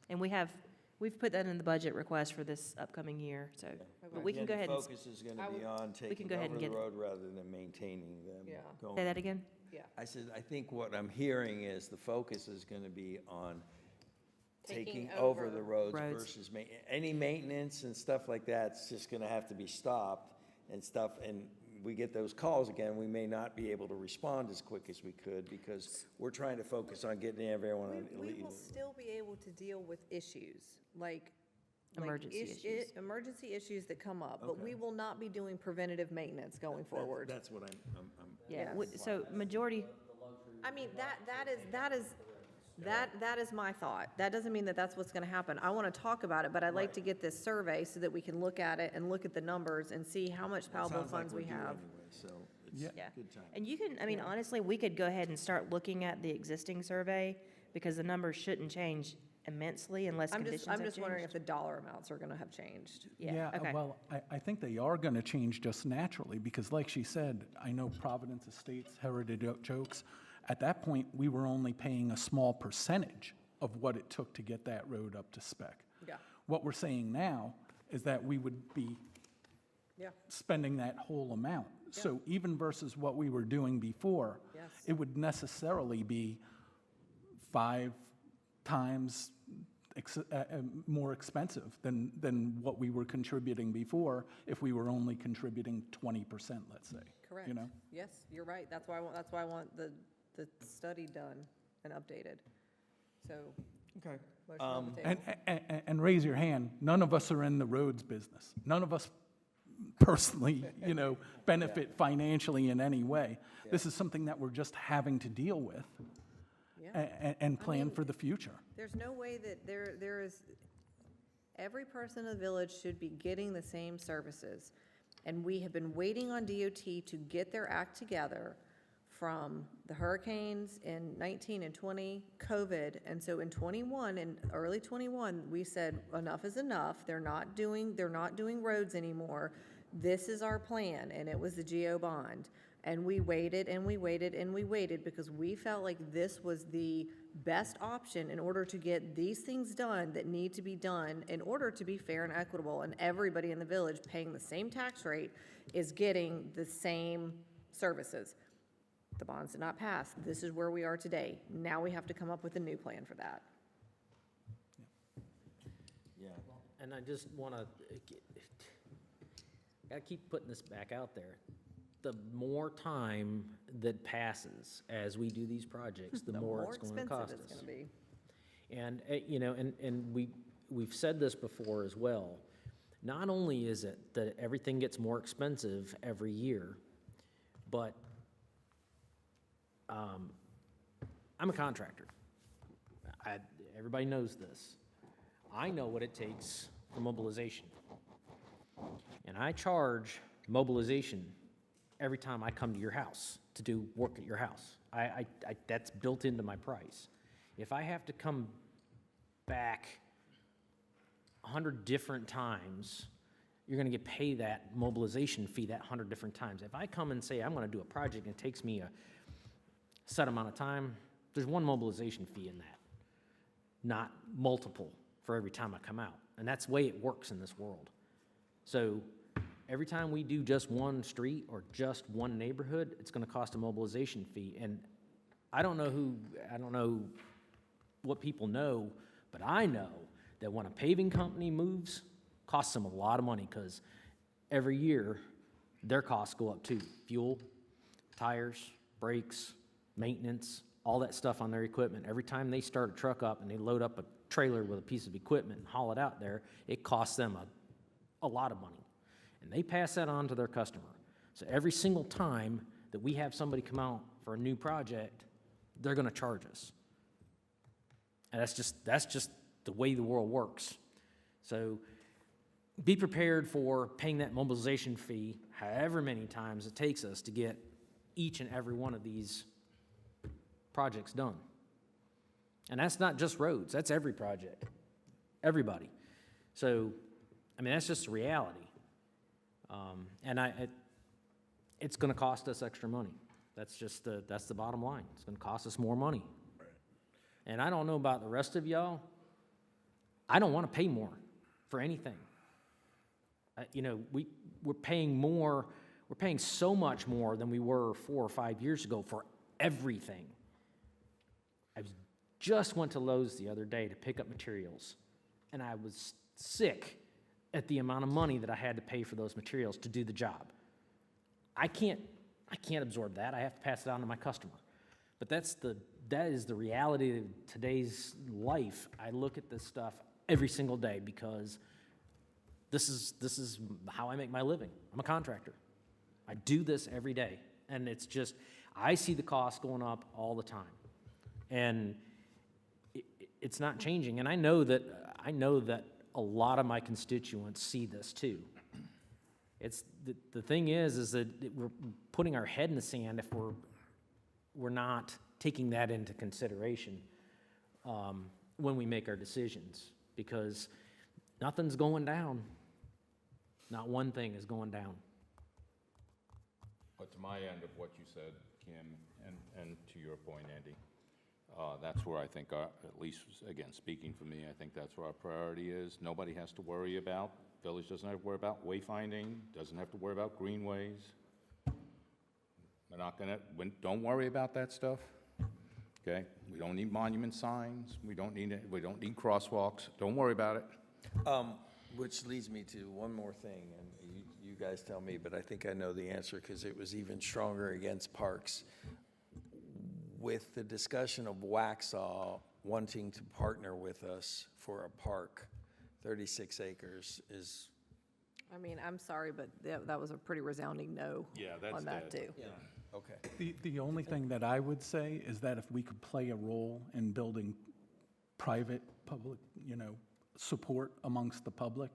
And we've put that in the budget request for this upcoming year, so, but we can go ahead and, The focus is gonna be on can taking go ahead over and the get it. road rather than maintaining them. Yeah. going- say that again? yeah. I said, I think what I'm hearing is the focus is gonna be on taking over the roads Roads. versus any maintenance and stuff like that's just gonna have to be stopped and stuff, and we get those calls again, we may not be able to respond as quick as we could because we're trying to focus on getting everyone on. We will still be able to deal with issues, like Emergency issues. emergency issues that come up, but we Okay. will not be doing preventative maintenance going forward. That's what I'm. Yeah, Yes. so majority, I mean, that is my thought. That doesn't mean that that's what's gonna happen. I wanna talk about it, but I'd like to get this survey so that we can look at it and look at the numbers and see how much PAL bill funds we have. So yeah. it's good time. And you can, I mean, honestly, we could go ahead and start looking at the existing survey, because the numbers shouldn't change immensely unless conditions have I'm changed. just wondering if the dollar amounts are gonna have changed. Yeah, okay. Well, I think they are going to change just naturally, because like she said, I know Providence Estates, Heritage Oaks, at that point, we were only paying a small percentage of what it took to get that road up to spec. Yeah. What we're saying now is that we would be Yeah. spending that whole amount. So even versus what we were doing before, Yes. it would necessarily be 5 times more expensive than what we were contributing before if we were only contributing 20%, let's say. Correct. You know? Yes, you're right. That's why I want the study done and updated. So. Okay. motion on the table. And raise your hand, none of us are in the roads business. None of us personally, benefit financially in any way. This is something that we're just having to deal with Yeah. and plan for the future. There's no way that there is, every person in the village should be getting the same services. And we have been waiting on DOT to get their act together from the hurricanes in 19 and 20, COVID. And so in 21, in early 21, we said, enough is enough. They're not doing roads anymore. this is our plan, and it was the GO bond. And we waited and we waited and we waited because we felt like this was the best option in order to get these things done that need to be done in order to be fair and equitable. And everybody in the village paying the same tax rate is getting the same services. The bonds did not pass. This is where we are today. Now we have to come up with a new plan for that. Yeah. And I just want to, got to keep putting this back out there. The more time that passes as we do these projects, the more it's going to cost expensive it's us. going to be. And, you know, and we've said this before as well. Not only is it that everything gets more expensive every year, but I'm a contractor. Everybody knows this. I know what it takes for mobilization. And I charge mobilization every time I come to your house to do work at your house. That's built into my price. If I have to come back 100 different times, you're going to get paid that mobilization fee that 100 different times. If I come and say I'm going to do a project and it takes me a set amount of time, there's one mobilization fee in that, not multiple for every time I come out. And that's the way it works in this world. So every time we do just one street or just one neighborhood, it's going to cost a mobilization fee. And I don't know what people know, but I know that when a paving company moves, costs them a lot of money because every year their costs go up too. Fuel, tires, brakes, maintenance, all that stuff on their equipment. Every time they start a truck up and they load up a trailer with a piece of equipment and haul it out there, it costs them a lot of money. And they pass that on to their customer. So every single time that we have somebody come out for a new project, they're going to charge us. And that's just the way the world works. So be prepared for paying that mobilization fee however many times it takes us to get each and every one of these projects done. And that's not just roads, that's every project, everybody. So, I mean, that's just the reality. It's going to cost us extra money. That's the bottom line. It's going to cost us more money. Right. And I don't know about the rest of y'all. I don't want to pay more for anything. We're paying more. We're paying so much more than we were 4 or 5 years ago for everything. I just went to Lowe's the other day to pick up materials, and I was sick at the amount of money that I had to pay for those materials to do the job. I can't absorb that. I have to pass it on to my customer. But that is the reality of today's life. I look at this stuff every single day because this is how I make my living. I'm a contractor. I do this every day, and it's just I see the cost going up all the time, and it's not changing. And I know that a lot of my constituents see this too. It's the thing is that we're putting our head in the sand if we're not taking that into consideration when we make our decisions, because nothing's going down. Not one thing is going down. But to my end of what you said, Kim, and to your point, Andy, that's where I think, at least, again, speaking for me, I think that's where our priority is. Nobody has to worry about, village doesn't have to worry about wayfinding, doesn't have to worry about greenways. We're not gonna, don't worry about that stuff, okay? We don't need monument signs, we don't need crosswalks, don't worry about it. Which leads me to one more thing, and you guys tell me, but I think I know the answer because it was even stronger against parks. With the discussion of Waxhaw wanting to partner with us for a park, 36 acres is... I mean, I'm sorry, but that was a pretty resounding no on that too. Yeah, okay. The only thing that I would say is that if we could play a role in building private, public, support amongst the public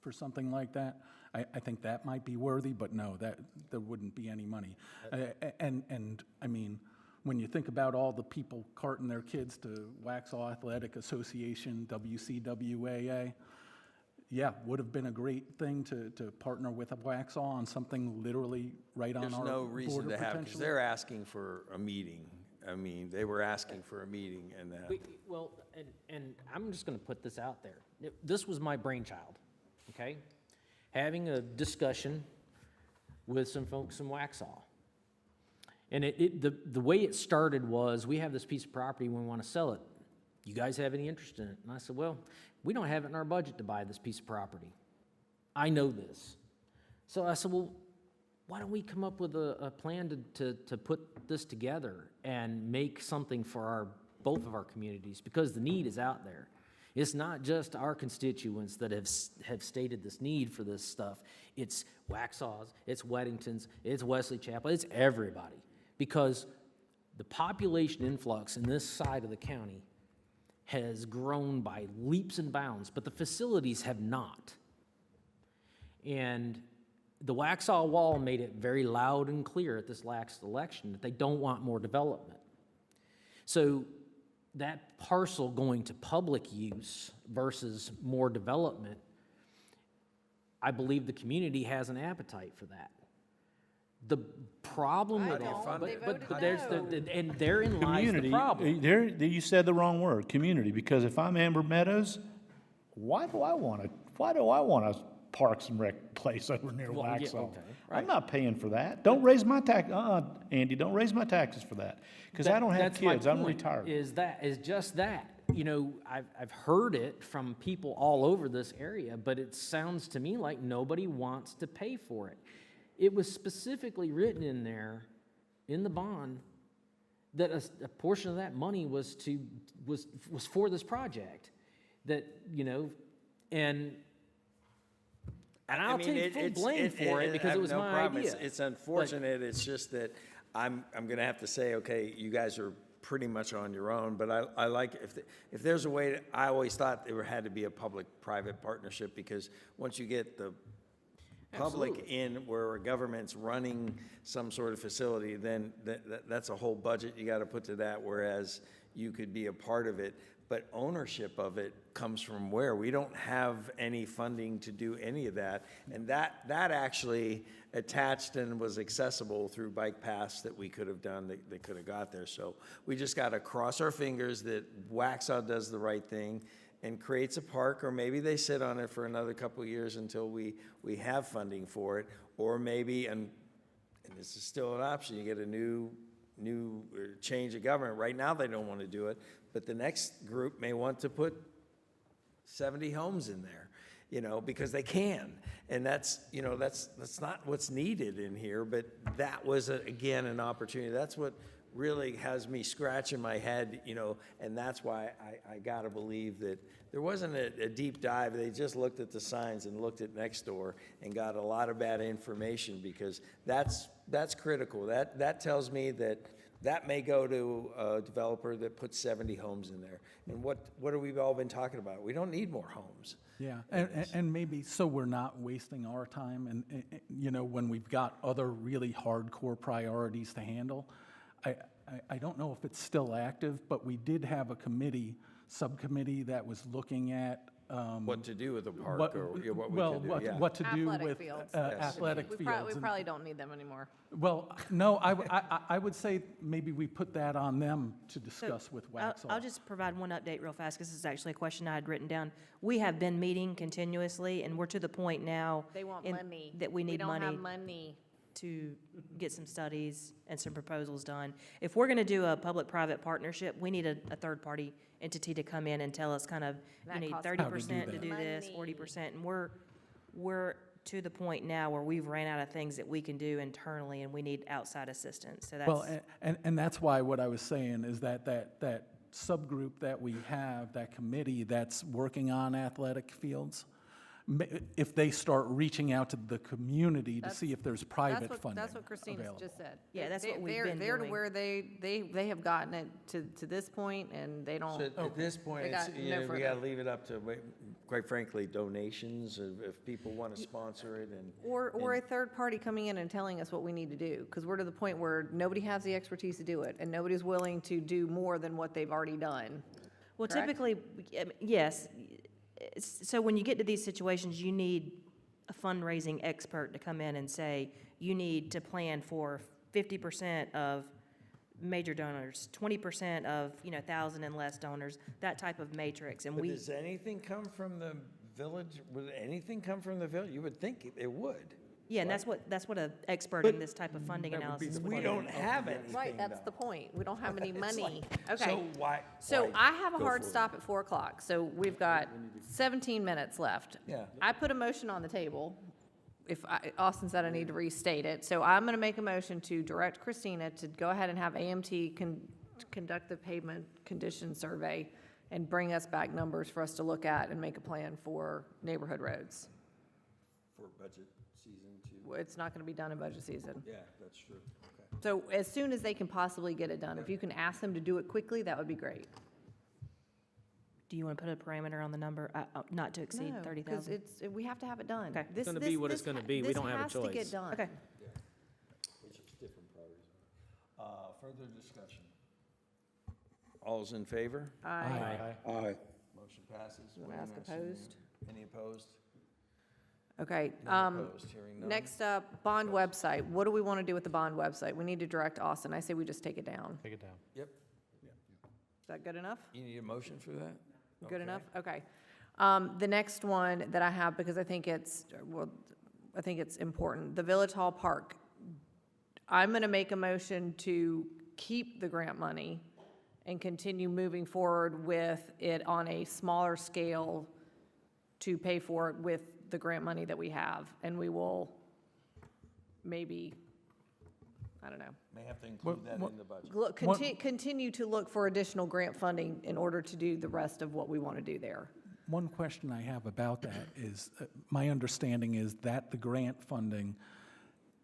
for something like that, I think that might be worthy, but no, that there wouldn't be any money. And I mean, when you think about all the people carting their kids to Waxhaw Athletic Association, WCWAA, yeah, would have been a great thing to partner with Waxaw on something literally right on There's our no border reason to have, because potentially. they're asking for a meeting. I mean, they were asking for a meeting and that. Well, and I'm just gonna put this out there. This was my brainchild, okay? Having a discussion with some folks in Waxhaw. And the way it started was, we have this piece of property, we want to sell it. You guys have any interest in it? And I said, well, we don't have it in our budget to buy this piece of property. I know this. So I said, well, why don't we come up with a plan to put this together and make something for both of our communities, because the need is out there. It's not just our constituents that have stated this need for this stuff. It's Waxhaws, it's Weddingtons, it's Wesley Chapel, it's everybody. Because the population influx in this side of the county has grown by leaps and bounds, but the facilities have not. And the Waxhaw Wall made it very loud and clear at this last election that they don't want more development. So that parcel going to public use versus more development, I believe the community has an appetite for that. The problem I with don't. all, They but voted there's no. and therein lies the Community, problem. you said the wrong word, community, because if I'm Amber Meadows, why do I want a Parks and Rec place over near Well, yeah, Waxhaw? okay, I'm not paying for that. Don't raise my tax, Andy, don't raise my taxes for that, because I don't have That's my kids, I'm point, retired. Is just that. You know, I've heard it from people all over this area, but it sounds to me like nobody wants to pay for it. It was specifically written in there, in the bond, that a portion of that money was for this project. That, you know, and I'll take full blame for it because it was my idea. It's unfortunate, it's just that I'm gonna have to say, okay, you guys are pretty much on your own, but I like, if there's a way, I always thought there had to be a public-private partnership, because once you get the public in where a government's running some sort of facility, then that's a whole budget you gotta put to that, whereas you could be a part of it. But ownership of it comes from where? We don't have any funding to do any of that. And that actually attached and was accessible through bike paths that we could have done, that could have got there. So we just got to cross our fingers that Waxhaw does the right thing and creates a park, or maybe they sit on it for another couple of years until we have funding for it. Or maybe, and this is still an option, you get a new change of government. Right now, they don't want to do it, but the next group may want to put 70 homes in there, you know, because they can. And that's, you know, that's not what's needed in here, but that was, again, an opportunity. That's what really has me scratching my head, you know, and that's why I got to believe that there wasn't a deep dive. They just looked at the signs and looked at next door and got a lot of bad information, because that's critical. That tells me that may go to a developer that puts 70 homes in there. And what have we all been talking about? We don't need more homes. Yeah, and maybe so we're not wasting our time, and you know, when we've got other really hardcore priorities to handle. I don't know if it's still active, but we did have a subcommittee that was looking at What to do with the park, what, or yeah, what we well, can do, what, yeah. what to do Athletic with fields. athletic We fields. and- probably don't need them anymore. Well, no, I would say maybe we put that on them to So, discuss with I'll Waxhaw. just provide one update real fast, because this is actually a question I had written down. We have been meeting continuously, and we're to the point now. They want in- money. That we need don't money have money. to get some studies and some proposals done. If we're gonna do a public-private partnership, we need a third-party entity to come in and tell us kind of, That you need costs 30% to that. do this, Money. 40%, and we're to the point now where we've ran out of things that we can do internally, and we need outside assistance, so Well, that's. and that's why what I was saying is that subgroup that we have, that committee that's working on athletic fields, if they start reaching out to the community to see if there's private funding That's what Christina available. just said. Yeah, that's what we've They're- been They're to doing. where they have gotten it to this point, and they don't. So at this point, They it's, got you no know, we further. gotta leave it up to, quite frankly, donations, if people want to sponsor it, and. Or a third party coming in and telling us what we need to do, because we're to the point where nobody has the expertise to do it, and nobody's willing to do more than what they've already done. Well, correct? typically, yes, So when you get to these situations, you need a fundraising expert to come in and say, you need to plan for 50% of major donors, 20% of, 1,000 and less donors, that type of matrix, and But we. does anything come from the village? Would anything come from the village? You would think it would. Yeah, and that's what an expert in this type of funding That would be analysis the would We do. don't have anything, Right, that's the though. point. We don't have any It's money. like- Okay. So why? So why I have a go hard for it? stop at 4 o'clock, so we've got 17 minutes left. Yeah. I put a motion on the table. Austin said I need to restate it, so I'm going to make a motion to direct Christina to go ahead and have AMT conduct the pavement condition survey and bring us back numbers for us to look at and make a plan for neighborhood roads. For budget season two. Well, it's not going to be done in budget season. Yeah, that's true. Okay. So as soon as they can possibly get it done, if you can ask them to do it quickly, that would be great. Do you want to put a parameter on the number, not to exceed No, 30,000? because it's, we have to have it done. Okay. This- gonna this- be what this it's gonna ha- be. We don't have a This has to choice. get done. Okay. Which is different priorities. Further discussion. All's in favor? Aye. Aye. Motion passes. You wanna ask unanimous. opposed? Any opposed? Okay, None opposed. Hearing none. next up, bond website. What do we want to do with the bond website? We need to direct Austin. I say we just take it down. Take it down. Yep. Is that good enough? You need a motion for that? Good Okay. enough? Okay. The next one that I have, because I think it's, well, I think it's important, the Village Hall Park. I'm going to make a motion to keep the grant money and continue moving forward with it on a smaller scale to pay for it with the grant money that we have. And we will maybe, I don't know, May have to include that what- in the budget. continue to look for additional grant funding in order to do the rest of what we want to do there. One question I have about that is, my understanding is that the grant funding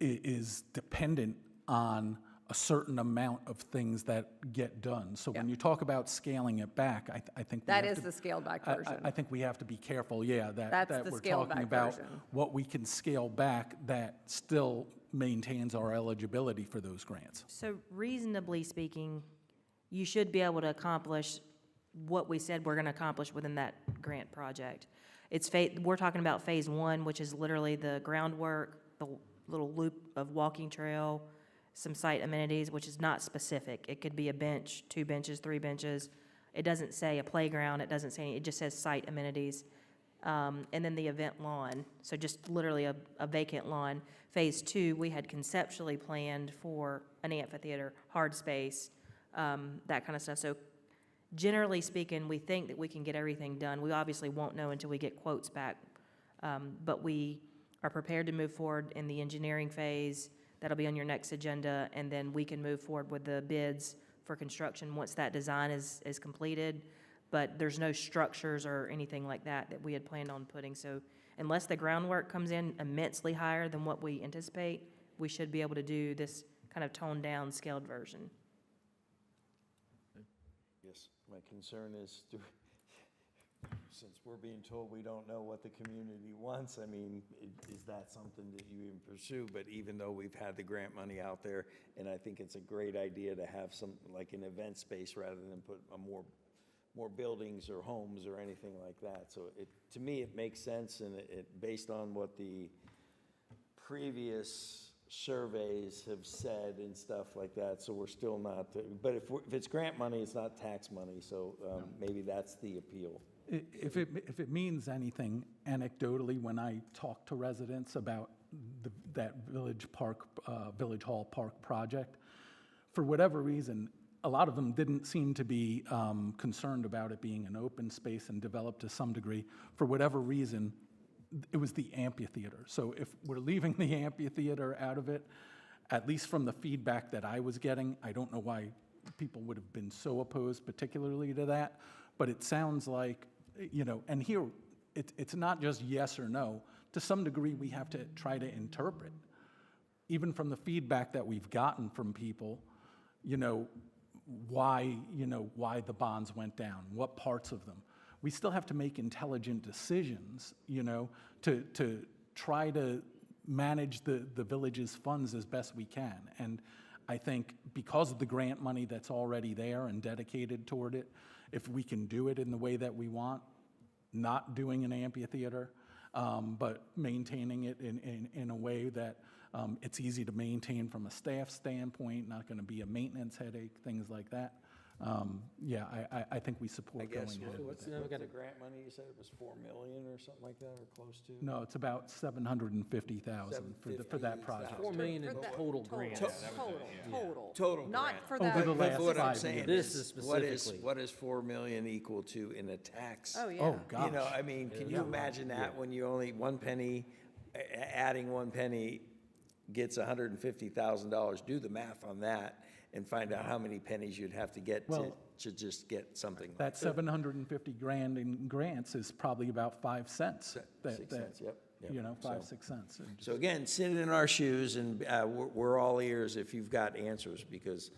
is dependent on a certain amount of things that get done. So when Yeah. you talk about scaling it back, I think. we That have is to- the scaled back I version. think we have to be careful, yeah, That's that the we're scaled talking back about version. what we can scale back that still maintains our eligibility for those grants. So reasonably speaking, you should be able to accomplish what we said we're going to accomplish within that grant project. We're talking about phase 1, which is literally the groundwork, the little loop of walking trail, some site amenities, which is not specific. It could be a bench, 2 benches, 3 benches. It doesn't say a playground, it doesn't say, it just says site amenities. And then the event lawn, so just literally a vacant lawn. Phase 2, we had conceptually planned for an amphitheater, hard space, that kind of stuff. So generally speaking, we think that we can get everything done. We obviously won't know until we get quotes back. But we are prepared to move forward in the engineering phase. That'll be on your next agenda, and then we can move forward with the bids for construction once that design is completed. But there's no structures or anything like that we had planned on putting. So unless the groundwork comes in immensely higher than what we anticipate, we should be able to do this kind of toned-down, scaled version. Yes, my concern is, since we're being told we don't know what the community wants, I mean, is that something that you even pursue? But even though we've had the grant money out there, and I think it's a great idea to have some, like an event space rather than put more buildings or homes or anything like that. So to me, it makes sense, and based on what the previous surveys have said and stuff like that, so we're still not, but if it's grant money, it's not tax money, so maybe that's the appeal. If it means anything, anecdotally, when I talk to residents about that Village Hall Park project, for whatever reason, a lot of them didn't seem to be concerned about it being an open space and developed to some degree. For whatever reason, it was the amphitheater. So if we're leaving the amphitheater out of it, at least from the feedback that I was getting, I don't know why people would have been so opposed particularly to that, but it sounds like, and here, it's not just yes or no. To some degree, we have to try to interpret. Even from the feedback that we've gotten from people, why the bonds went down, what parts of them. We still have to make intelligent decisions, to try to manage the village's funds as best we can. And I think because of the grant money that's already there and dedicated toward it, if we can do it in the way that we want, not doing an amphitheater, but maintaining it in a way that it's easy to maintain from a staff standpoint, not going to be a maintenance headache, things like that. Yeah, I think we I support going guess, ahead with what's it. the grant money, you said it was 4 million or something like that, or close to? No, it's about 750,000 for that project. 4 million in For that- total grants. Total. Total Not grant. for Over that. the But last what I'm 5 saying years. This is, is what specifically. is 4 million equal to in a tax? Oh, yeah. Oh, gosh. You know, I mean, can you imagine that when you only, one penny, adding one penny gets $150,000? Do the math on that and find out how many pennies you'd have to get Well, to just get something like That 750 grand in grants is probably about 5 cents. 6 cents, yep. You know, 5, So- 6 cents. And So again, sit in our shoes, and we're all ears if you've got answers, because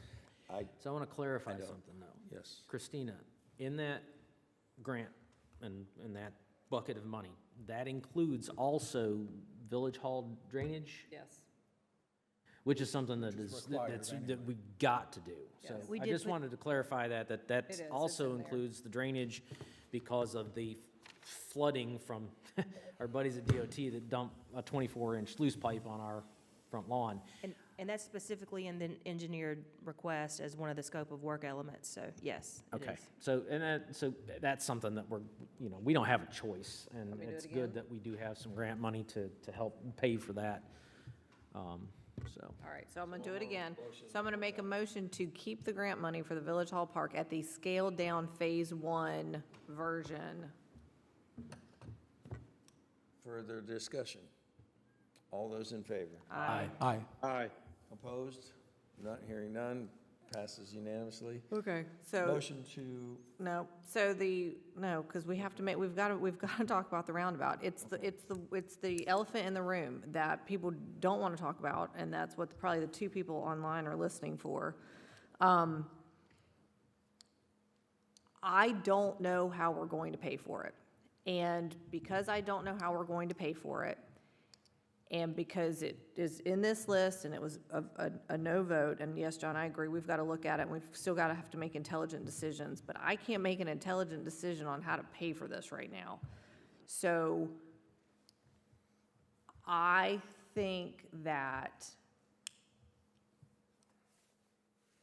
So I want to clarify something, though. yes. Christina, in that grant and that bucket of money, that includes also Village Hall drainage? Yes. Which is something that that we got to do. So Yes. We I did just put- wanted to clarify that It that is, it's also in there. includes the drainage because of the flooding from our buddies at DOT that dump a 24-inch sluice pipe on our front lawn. And that's specifically in the engineered request as one of the scope of work elements, so yes, it Okay, is. so that's something that we're, we don't have a choice, and Want me to do it's it good again? that we do have some grant money to help pay for that. So, All right, so I'm gonna do it again. So I'm gonna make a motion to keep the grant money for the Village Hall Park at the scaled-down Phase 1 version. Further discussion? All those in favor? Aye. Aye. Aye. Opposed? Not hearing none, passes unanimously. Okay, so, Motion to, no, so no, because we've got to talk about the roundabout. It's the elephant in the room that people don't want to talk about, and that's what probably the 2 people online are listening for. I don't know how we're going to pay for it. And because I don't know how we're going to pay for it, and because it is in this list and it was a no vote, and yes, John, I agree, we've got to look at it, and we've still got to have to make intelligent decisions, but I can't make an intelligent decision on how to pay for this right now. So I think that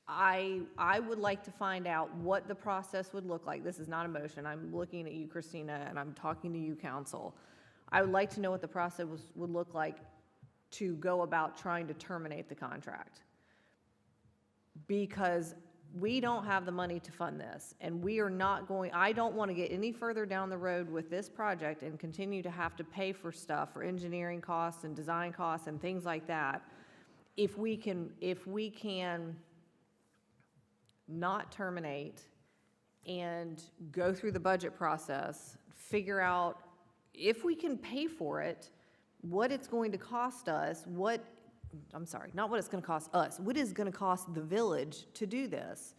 I would like to find out what the process would look like. This is not a motion. I'm looking at you, Christina, and I'm talking to you, council. I would like to know what the process would look like to go about trying to terminate the contract. Because we don't have the money to fund this, and we are not going, I don't want to get any further down the road with this project and continue to have to pay for stuff, for engineering costs and design costs and things like that. If we can not terminate and go through the budget process, figure out if we can pay for it, what it's going to cost us, not what it's going to cost us, what is going to cost the village to do this.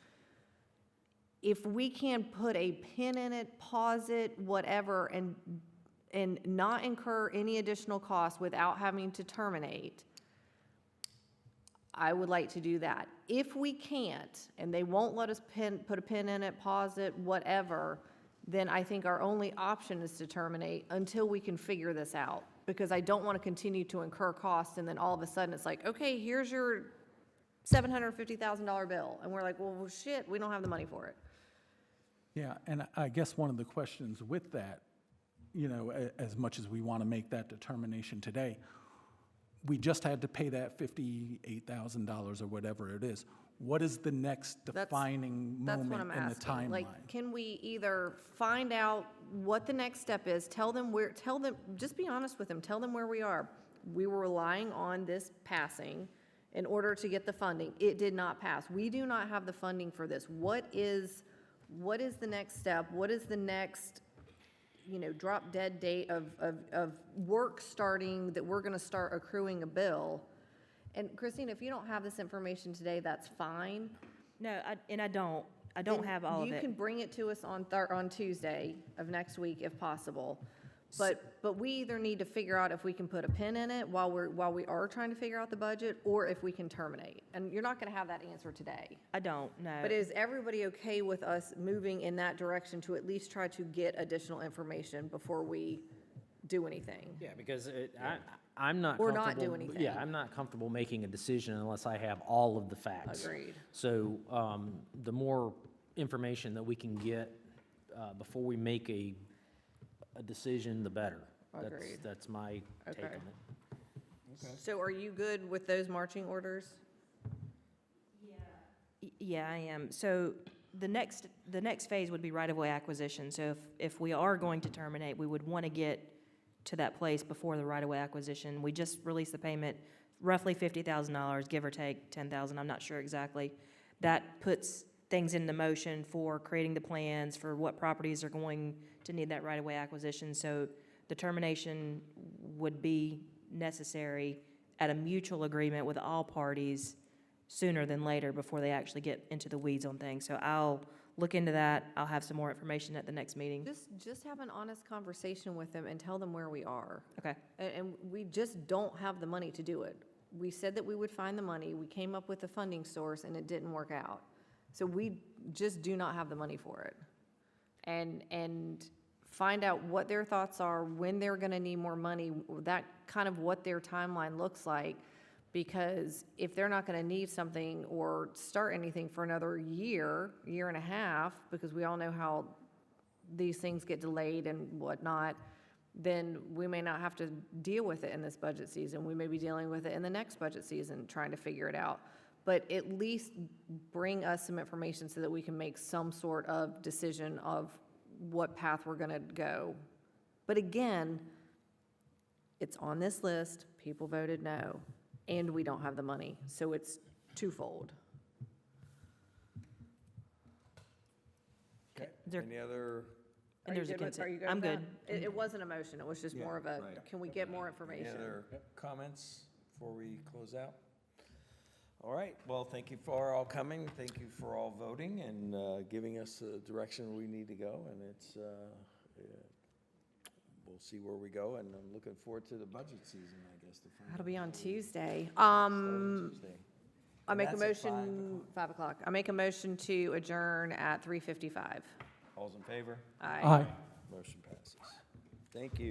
If we can put a pin in it, pause it, whatever, and not incur any additional costs without having to terminate, I would like to do that. If we can't, and they won't let us put a pin in it, pause it, whatever, then I think our only option is to terminate until we can figure this out. Because I don't want to continue to incur costs, and then all of a sudden it's like, okay, here's your $750,000 bill. And we're like, well, shit, we don't have the money for it. Yeah, and I guess one of the questions with that, as much as we want to make that determination today, we just had to pay that $58,000 or whatever it is. What is the next defining That's what moment I'm in the asking. timeline? Like, can we either find out what the next step is, tell them, just be honest with them, tell them where we are. We were relying on this passing in order to get the funding. It did not pass. We do not have the funding for this. What is the next step? What is the next, drop dead date of work starting that we're gonna start accruing a bill? And Christine, if you don't have this information today, that's fine. No, I don't Then have all of You it. can bring it to us on Tuesday of next week if possible, But we either need to figure out if we can put a pin in it while we are trying to figure out the budget, or if we can terminate. And you're not gonna have that answer today. I don't know. But is everybody okay with us moving in that direction to at least try to get additional information before we do anything? Yeah, because I'm not Or comfortable. not do anything. Yeah, I'm not comfortable making a decision unless I have all of the facts. Agreed. So, the more information that we can get, before we make a decision, the better. Agreed. That's my take on Okay. it. So are you good with those marching orders? Yeah, I am. So the next phase would be right-of-way acquisition. So if we are going to terminate, we would want to get to that place before the right-of-way acquisition. We just released the payment, roughly $50,000, give or take 10,000, I'm not sure exactly. That puts things into motion for creating the plans for what properties are going to need that right-of-way acquisition. So the termination would be necessary at a mutual agreement with all parties sooner than later before they actually get into the weeds on things. So I'll look into that. I'll have some more information at the next meeting. Just have an honest conversation with them and tell them where we are. Okay. And we just don't have the money to do it. We said that we would find the money, we came up with the funding source, and it didn't work out. So we just do not have the money for it. And find out what their thoughts are, when they're gonna need more money, that kind of what their timeline looks like. Because if they're not gonna need something or start anything for another year and a half, because we all know how these things get delayed and whatnot, then we may not have to deal with it in this budget season. We may be dealing with it in the next budget season, trying to figure it out. But at least bring us some information so that we can make some sort of decision of what path we're gonna go. But again, it's on this list, people voted no, and we don't have the money, so it's twofold. Okay. There- Any other, And there's a consent. I'm good. It wasn't a motion, it was just more of a, right. can we get more any information? other comments before we close out? All right, well, thank you for all coming, thank you for all voting and giving us the direction we need to go, and it's, we'll see where we go, and I'm looking forward to the budget season, I guess. That'll be on Tuesday. Tuesday. I And make a that's at motion, 5 o'clock. I make a motion to adjourn at 3:55. All's in favor? Aye. Aye. Motion passes. Thank you.